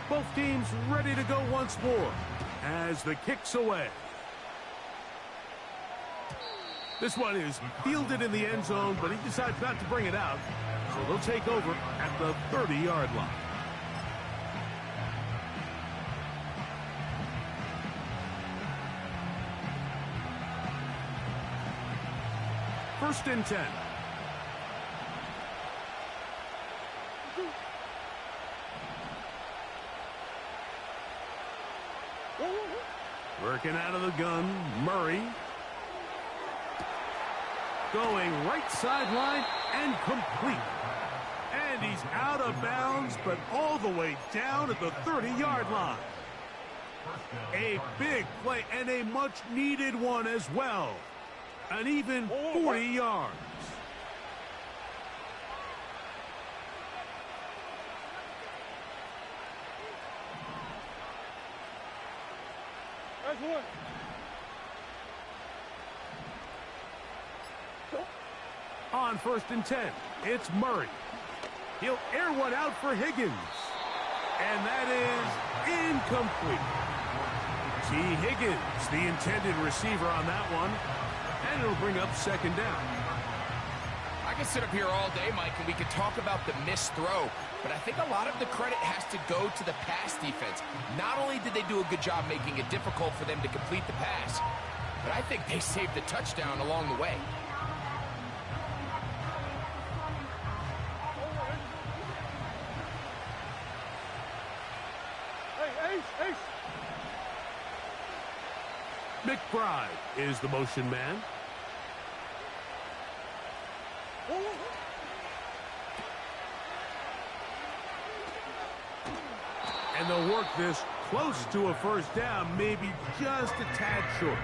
Both teams ready to go once more as the kick's away. This one is fielded in the end zone, but he decides not to bring it out. So they'll take over at the 30-yard line. First and 10. Working out of the gun, Murray. Going right sideline and complete. And he's out of bounds, but all the way down at the 30-yard line. A big play and a much-needed one as well. An even 40 yards. That's one. On 1st and 10, it's Murray. He'll air one out for Higgins. And that is incomplete. T. Higgins, the intended receiver on that one. And it'll bring up 2nd down. I could sit up here all day, Mike, and we could talk about the missed throw, but I think a lot of the credit has to go to the pass defense. Not only did they do a good job making it difficult for them to complete the pass, but I think they saved the touchdown along the way. McBride is the motion man. And they'll work this close to a 1st down, maybe just a tad short.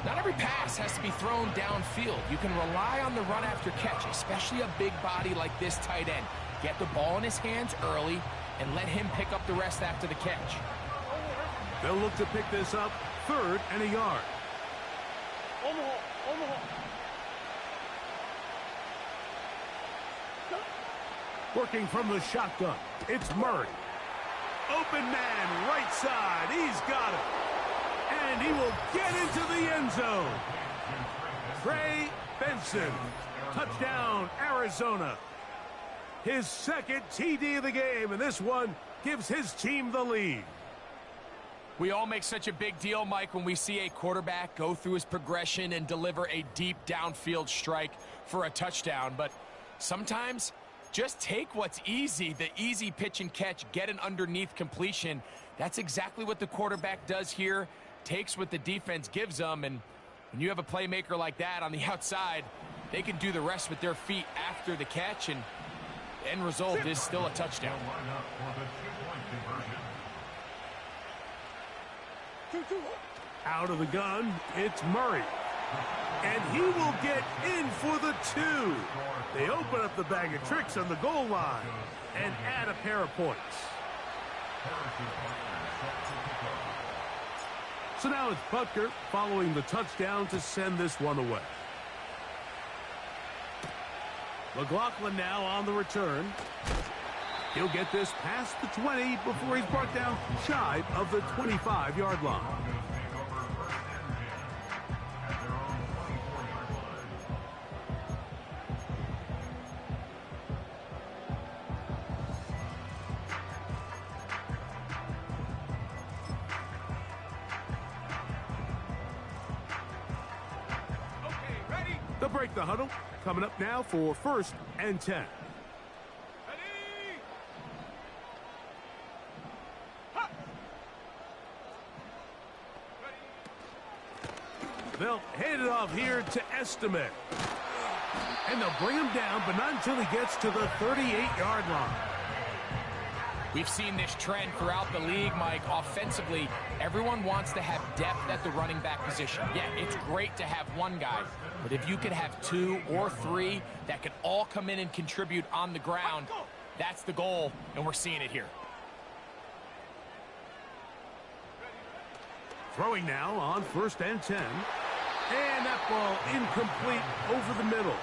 Not every pass has to be thrown downfield. You can rely on the run after catch, especially a big body like this tight end. Get the ball in his hands early and let him pick up the rest after the catch. They'll look to pick this up 3rd and a yard. Working from the shotgun, it's Murray. Open man, right side, he's got it. And he will get into the end zone. Trey Benson, touchdown, Arizona. His 2nd TD of the game, and this one gives his team the lead. We all make such a big deal, Mike, when we see a quarterback go through his progression and deliver a deep downfield strike for a touchdown. But sometimes, just take what's easy, the easy pitch and catch, get an underneath completion. That's exactly what the quarterback does here, takes what the defense gives them, and when you have a playmaker like that on the outside, they can do the rest with their feet after the catch, and the end result is still a touchdown. Out of the gun, it's Murray. And he will get in for the 2. They open up the bag of tricks on the goal line and add a pair of points. So now it's Butker following the touchdown to send this one away. McLaughlin now on the return. He'll get this past the 20 before he's brought down shy of the 25-yard line. They'll break the huddle. Coming up now for 1st and 10. They'll hand it off here to Estimate. And they'll bring him down, but not until he gets to the 38-yard line. We've seen this trend throughout the league, Mike. Offensively, everyone wants to have depth at the running back position. Yeah, it's great to have one guy, but if you could have 2 or 3 that could all come in and contribute on the ground, that's the goal, and we're seeing it here. Throwing now on 1st and 10. And that ball incomplete over the middle.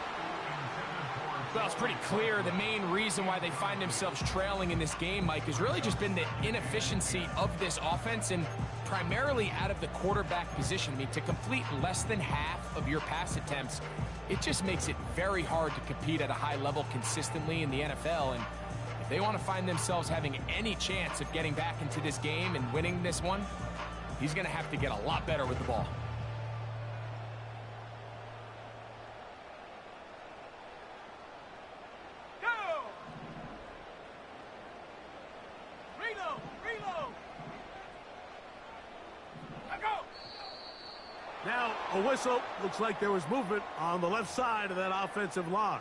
Well, it's pretty clear the main reason why they find themselves trailing in this game, Mike, has really just been the inefficiency of this offense and primarily out of the quarterback position. I mean, to complete less than half of your pass attempts, it just makes it very hard to compete at a high level consistently in the NFL. And if they want to find themselves having any chance of getting back into this game and winning this one, he's going to have to get a lot better with the ball. Now, a whistle. Looks like there was movement on the left side of that offensive line.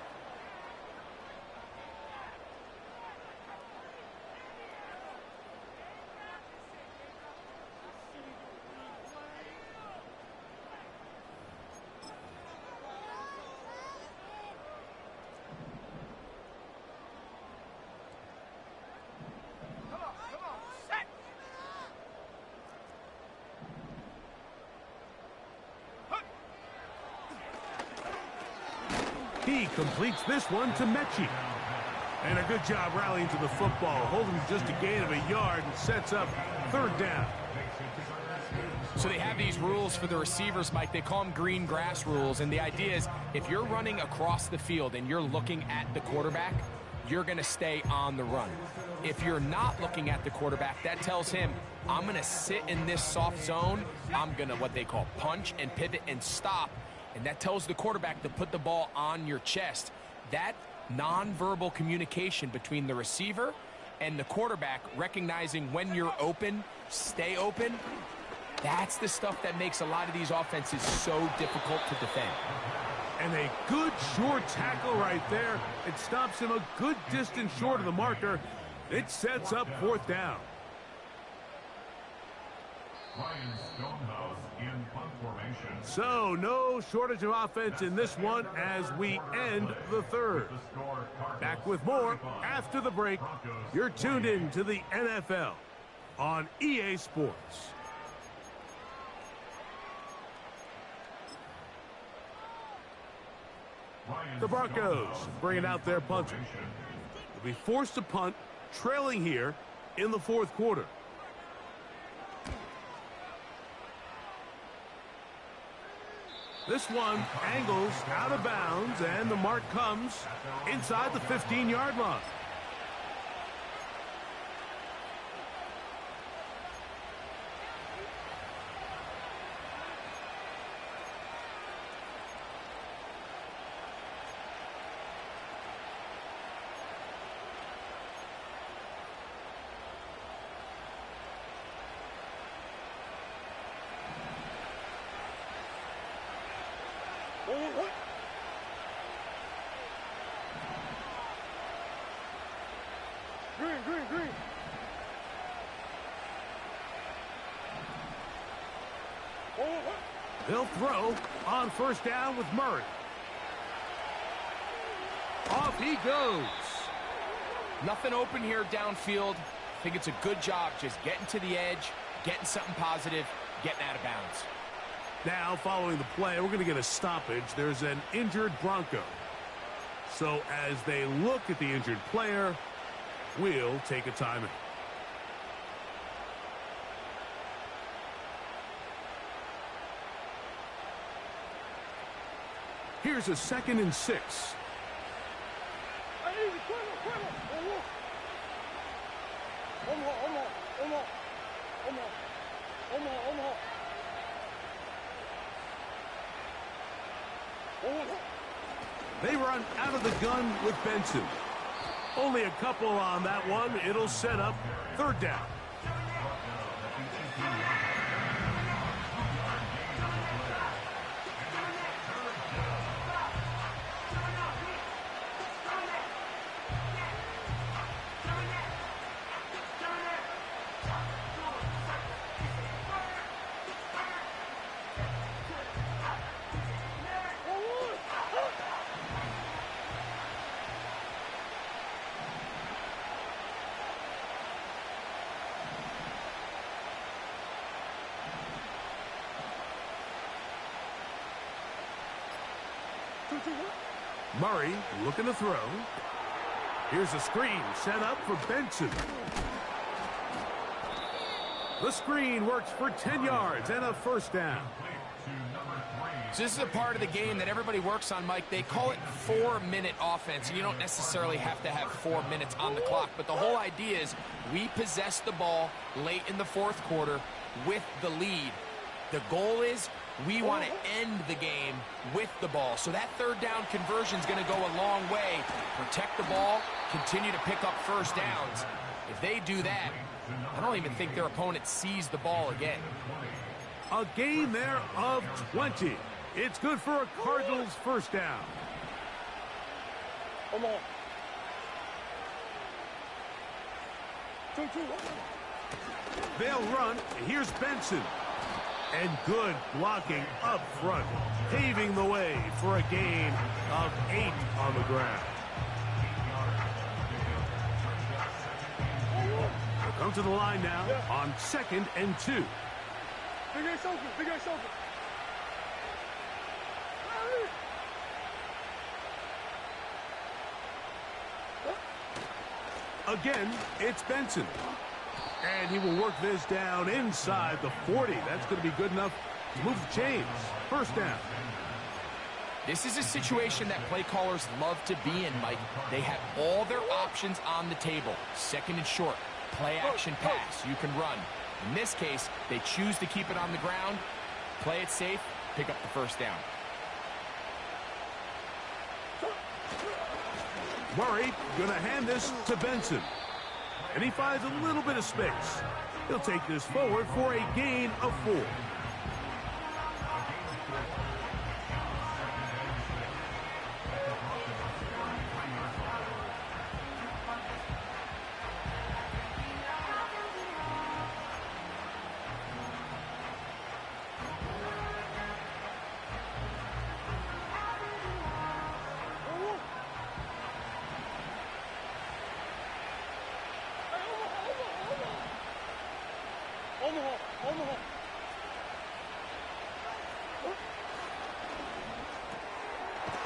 He completes this one to Mechie. And a good job rallying to the football, holding just a gain of a yard and sets up 3rd down. So they have these rules for the receivers, Mike. They call them green grass rules. And the idea is if you're running across the field and you're looking at the quarterback, you're going to stay on the run. If you're not looking at the quarterback, that tells him, I'm going to sit in this soft zone. I'm going to what they call punch and pivot and stop. And that tells the quarterback to put the ball on your chest. That nonverbal communication between the receiver and the quarterback, recognizing when you're open, stay open, that's the stuff that makes a lot of these offenses so difficult to defend. And a good short tackle right there. It stops him a good distance short of the marker. It sets up 4th down. So no shortage of offense in this one as we end the 3rd. Back with more after the break. You're tuned in to the NFL on EA Sports. The Broncos bringing out their punter. They'll be forced to punt, trailing here in the 4th quarter. This one angles out of bounds, and the mark comes inside the 15-yard line. Green. They'll throw on 1st down with Murray. Off he goes. Nothing open here downfield. I think it's a good job just getting to the edge, getting something positive, getting out of bounds. Now, following the play, we're going to get a stoppage. There's an injured Bronco. So as they look at the injured player, we'll take a timeout. Here's a 2nd and 6. They run out of the gun with Benson. Only a couple on that one. It'll set up 3rd down. Murray looking to throw. Here's a screen set up for Benson. The screen works for 10 yards and a 1st down. So this is a part of the game that everybody works on, Mike. They call it 4-minute offense, and you don't necessarily have to have 4 minutes on the clock. But the whole idea is we possess the ball late in the 4th quarter with the lead. The goal is we want to end the game with the ball. So that 3rd down conversion is going to go a long way. Protect the ball, continue to pick up 1st downs. If they do that, I don't even think their opponent sees the ball again. A gain there of 20. It's good for a Cardinals 1st down. They'll run. Here's Benson. And good blocking up front, paving the way for a gain of 8 on the ground. They'll come to the line now on 2nd and 2. Big ass open, big ass open. Again, it's Benson. And he will work this down inside the 40. That's going to be good enough to move the chains. 1st down. This is a situation that play callers love to be in, Mike. They have all their options on the table. 2nd and short, play action pass. You can run. In this case, they choose to keep it on the ground, play it safe, pick up the 1st down. Murray going to hand this to Benson. And he finds a little bit of space. He'll take this forward for a gain of 4.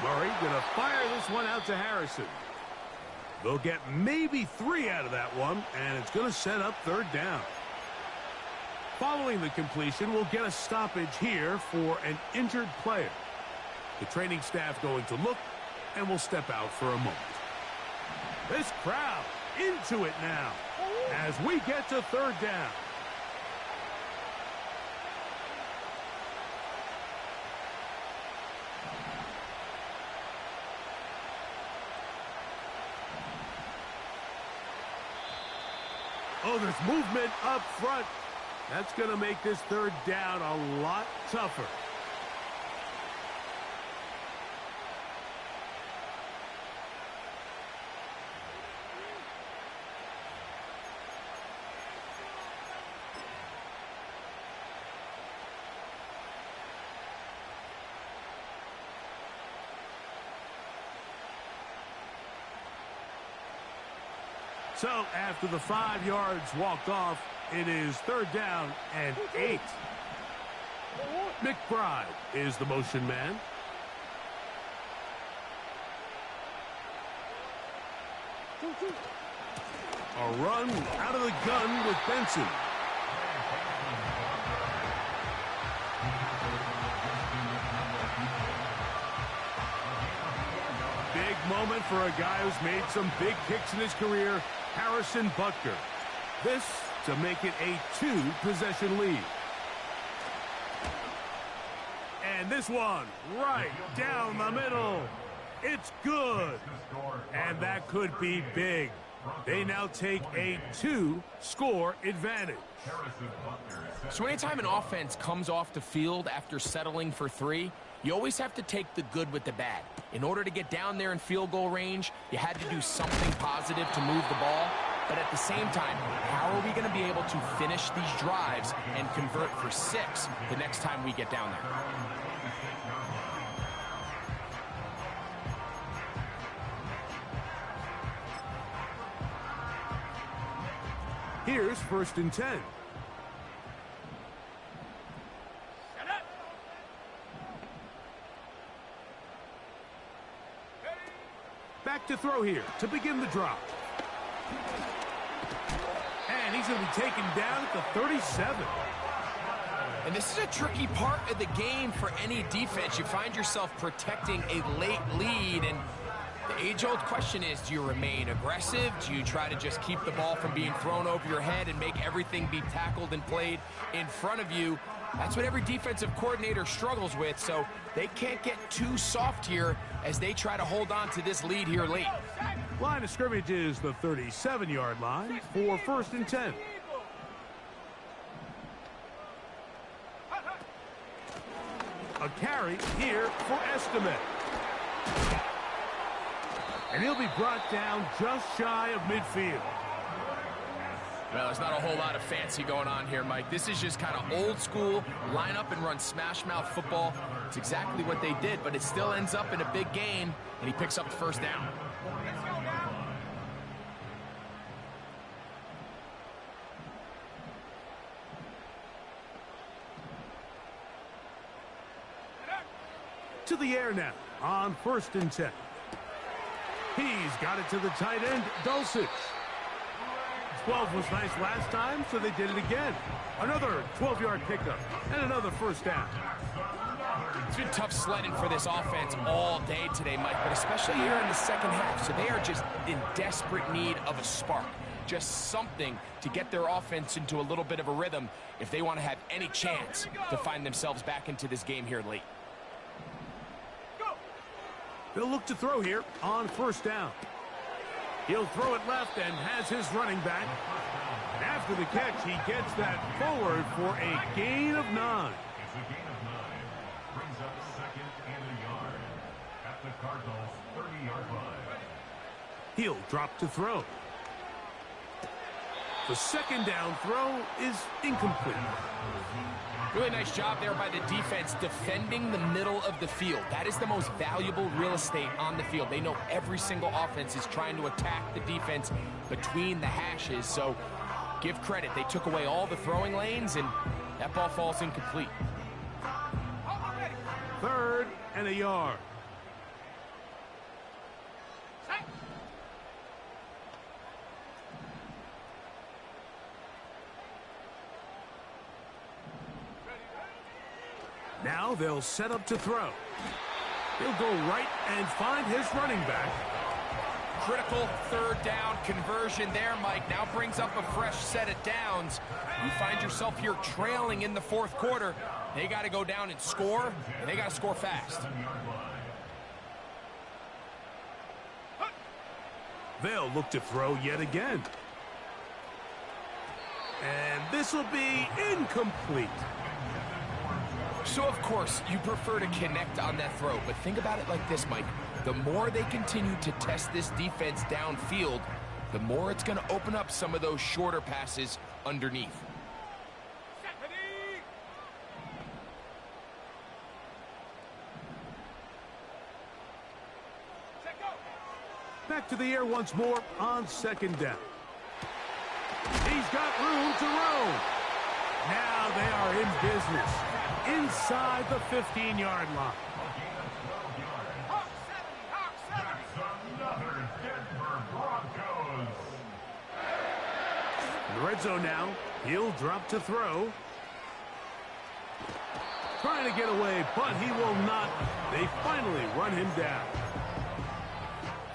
Murray going to fire this one out to Harrison. They'll get maybe 3 out of that one, and it's going to set up 3rd down. Following the completion, we'll get a stoppage here for an injured player. The training staff going to look, and we'll step out for a moment. This crowd into it now as we get to 3rd down. Oh, there's movement up front. That's going to make this 3rd down a lot tougher. So after the 5 yards walked off, it is 3rd down and 8. McBride is the motion man. A run out of the gun with Benson. Big moment for a guy who's made some big kicks in his career, Harrison Butker. This to make it a 2-possession lead. And this one right down the middle. It's good. And that could be big. They now take a 2-score advantage. So anytime an offense comes off the field after settling for 3, you always have to take the good with the bad. In order to get down there in field goal range, you had to do something positive to move the ball. But at the same time, how are we going to be able to finish these drives and convert for 6 the next time we get down there? Here's 1st and 10. Back to throw here to begin the drop. And he's going to be taken down at the 37. And this is a tricky part of the game for any defense. You find yourself protecting a late lead, and the age-old question is, do you remain aggressive? Do you try to just keep the ball from being thrown over your head and make everything be tackled and played in front of you? That's what every defensive coordinator struggles with, so they can't get too soft here as they try to hold on to this lead here late. Line of scrimmage is the 37-yard line for 1st and 10. A carry here for Estimate. And he'll be brought down just shy of midfield. Well, there's not a whole lot of fancy going on here, Mike. This is just kind of old school, line up and run smash mouth football. It's exactly what they did, but it still ends up in a big gain, and he picks up the 1st down. To the air now on 1st and 10. He's got it to the tight end, Dulcich. 12 was nice last time, so they did it again. Another 12-yard pickup and another 1st down. It's been tough sledding for this offense all day today, Mike, but especially here in the second half. So they are just in desperate need of a spark, just something to get their offense into a little bit of a rhythm if they want to have any chance to find themselves back into this game here late. They'll look to throw here on 1st down. He'll throw it left and has his running back. And after the catch, he gets that forward for a gain of 9. It's a gain of 9. Brings up 2nd and a yard at the Cardinals' 30-yard line. He'll drop to throw. The 2nd down throw is incomplete. Really nice job there by the defense defending the middle of the field. That is the most valuable real estate on the field. They know every single offense is trying to attack the defense between the hashes. So give credit. They took away all the throwing lanes, and that ball falls incomplete. 3rd and a yard. Now they'll set up to throw. He'll go right and find his running back. Critical 3rd down conversion there, Mike. Now brings up a fresh set of downs. You find yourself here trailing in the 4th quarter. They got to go down and score, and they got to score fast. They'll look to throw yet again. And this will be incomplete. So, of course, you prefer to connect on that throw, but think about it like this, Mike. The more they continue to test this defense downfield, the more it's going to open up some of those shorter passes underneath. Back to the air once more on 2nd down. He's got room to roam. Now they are in business. inside the 15-yard line. Another Denver Broncos. In the red zone now. He'll drop to throw. Trying to get away, but he will not. They finally run him down.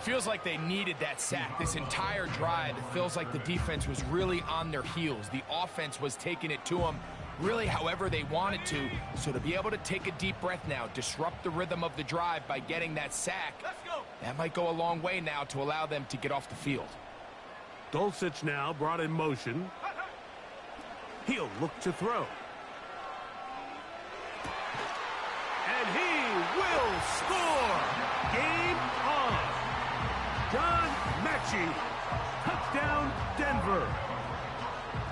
Feels like they needed that sack this entire drive. It feels like the defense was really on their heels. The offense was taking it to them really however they wanted to. So to be able to take a deep breath now, disrupt the rhythm of the drive by getting that sack, that might go a long way now to allow them to get off the field. Dulcich now brought in motion. He'll look to throw. And he will score! Game on! John Mechie, touchdown Denver.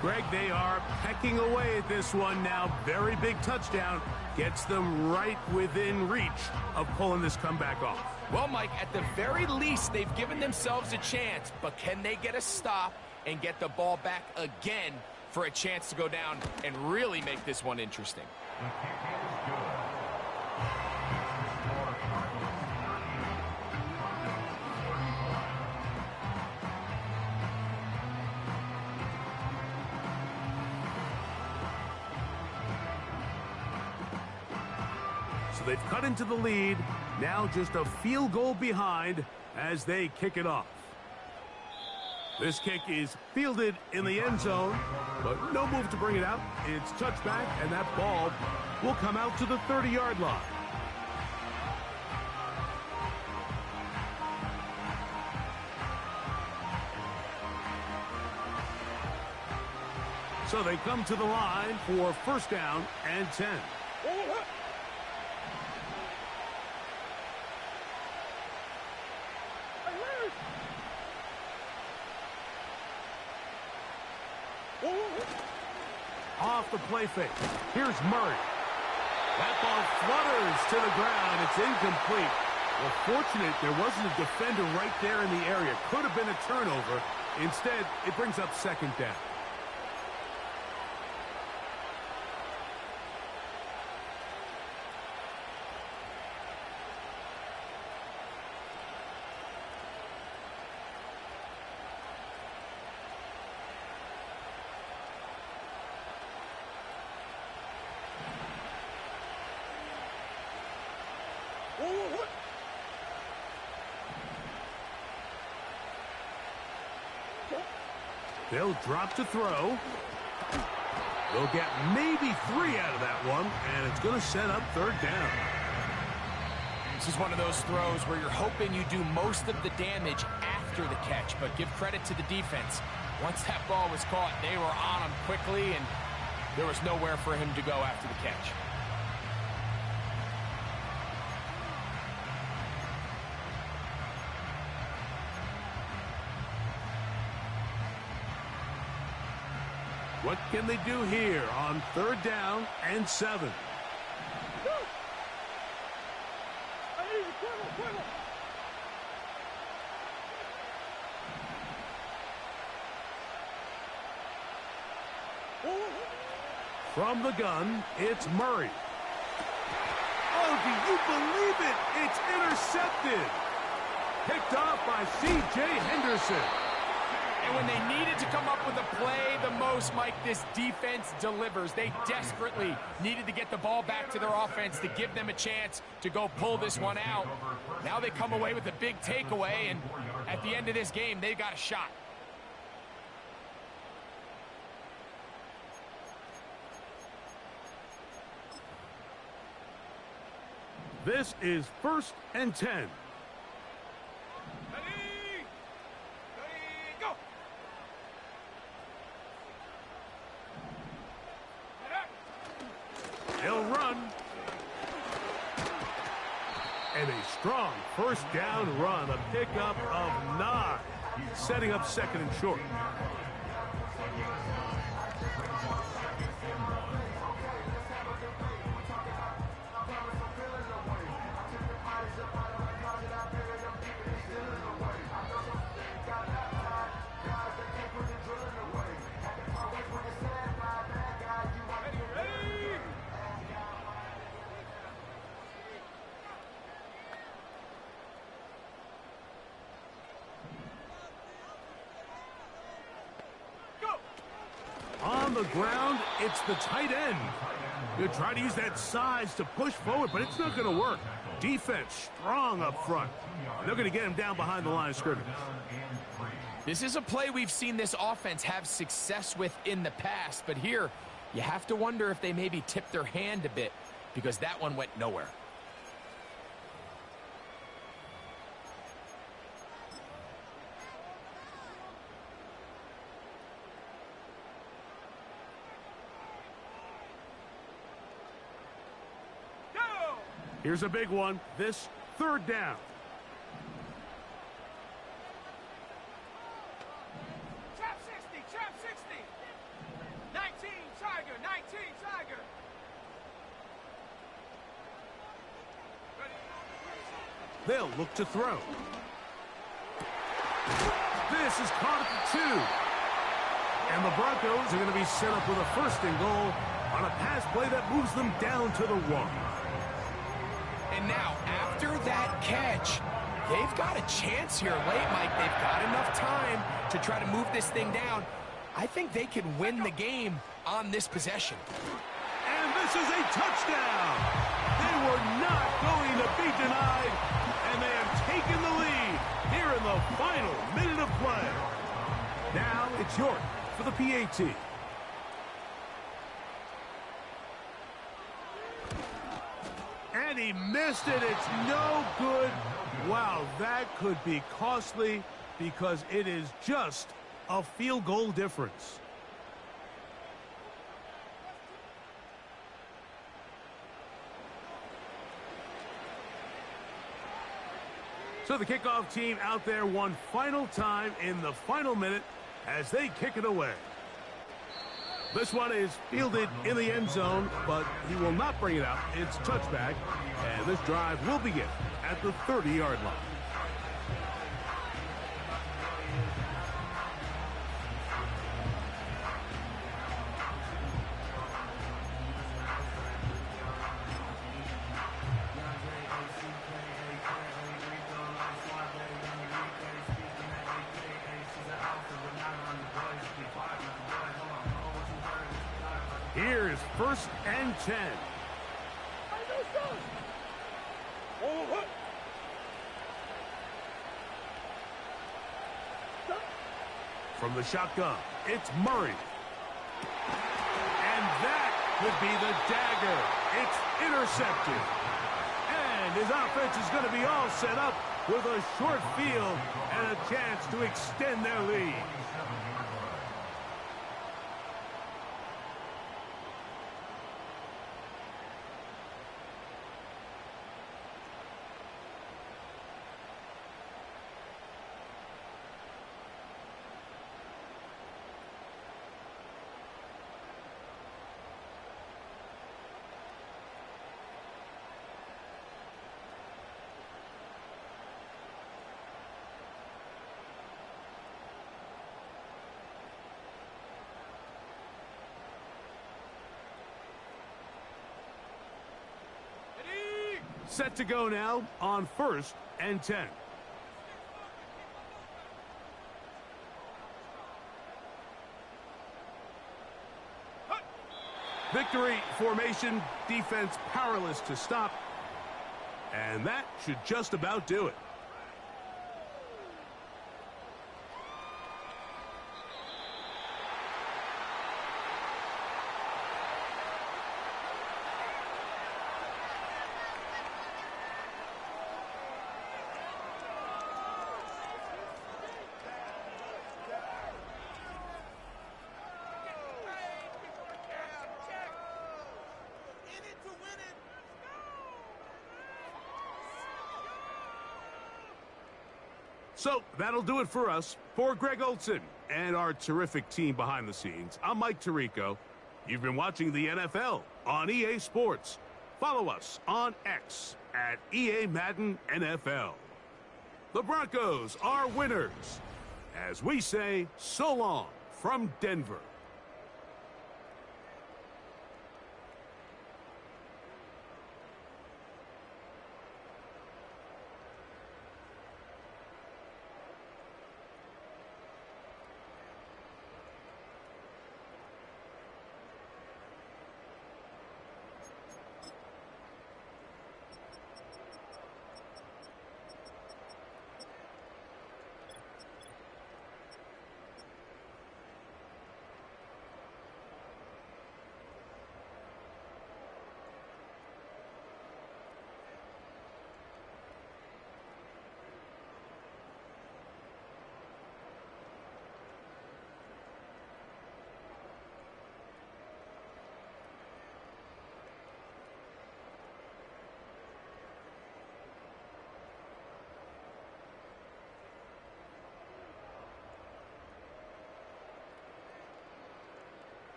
Greg, they are pecking away at this one now. Very big touchdown. Gets them right within reach of pulling this comeback off. Well, Mike, at the very least, they've given themselves a chance, but can they get a stop and get the ball back again for a chance to go down and really make this one interesting? The kick is good. Score Cardinals 30, Broncos 31. So they've cut into the lead. Now just a field goal behind as they kick it off. This kick is fielded in the end zone, but no move to bring it out. It's touchback, and that ball will come out to the 30-yard line. So they come to the line for first down and 10. Off the play fake. Here's Murray. That ball flutters to the ground. It's incomplete. Well, fortunate there wasn't a defender right there in the area. Could have been a turnover. Instead, it brings up second down. They'll drop to throw. They'll get maybe 3 out of that one, and it's going to set up third down. This is one of those throws where you're hoping you do most of the damage after the catch, but give credit to the defense. Once that ball was caught, they were on him quickly, and there was nowhere for him to go after the catch. What can they do here on third down and 7? From the gun, it's Murray. Oh, do you believe it? It's intercepted. Picked off by C.J. Henderson. And when they needed to come up with a play the most, Mike, this defense delivers. They desperately needed to get the ball back to their offense to give them a chance to go pull this one out. Now they come away with a big takeaway, and at the end of this game, they got a shot. This is first and 10. They'll run. And a strong first down run, a pickup of 9, setting up second and short. the ground, it's the tight end. He'll try to use that size to push forward, but it's not going to work. Defense strong up front. They're going to get him down behind the line of scrimmage. This is a play we've seen this offense have success with in the past, but here you have to wonder if they maybe tipped their hand a bit because that one went nowhere. Here's a big one. This third down. Trap 60, trap 60. 19, Tiger, 19, Tiger. They'll look to throw. This is caught at the 2. And the Broncos are going to be set up with a 1st and goal on a pass play that moves them down to the 1. And now, after that catch, they've got a chance here late, Mike. They've got enough time to try to move this thing down. I think they can win the game on this possession. And this is a touchdown. They were not going to be denied, and they have taken the lead here in the final minute of play. Now it's York for the PAT. And he missed it. It's no good. Wow, that could be costly because it is just a field goal difference. So the kickoff team out there one final time in the final minute as they kick it away. This one is fielded in the end zone, but he will not bring it out. It's touchback, and this drive will begin at the 30-yard line. Here's 1st and 10. From the shotgun, it's Murray. And that would be the dagger. It's intercepted. And his offense is going to be all set up with a short field and a chance to extend their lead. Set to go now on 1st and 10. Victory formation, defense powerless to stop. And that should just about do it. So that'll do it for us. For Greg Olson and our terrific team behind the scenes, I'm Mike Tirico. You've been watching the NFL on EA Sports. Follow us on X at EA Madden NFL. The Broncos are winners. As we say, so long from Denver.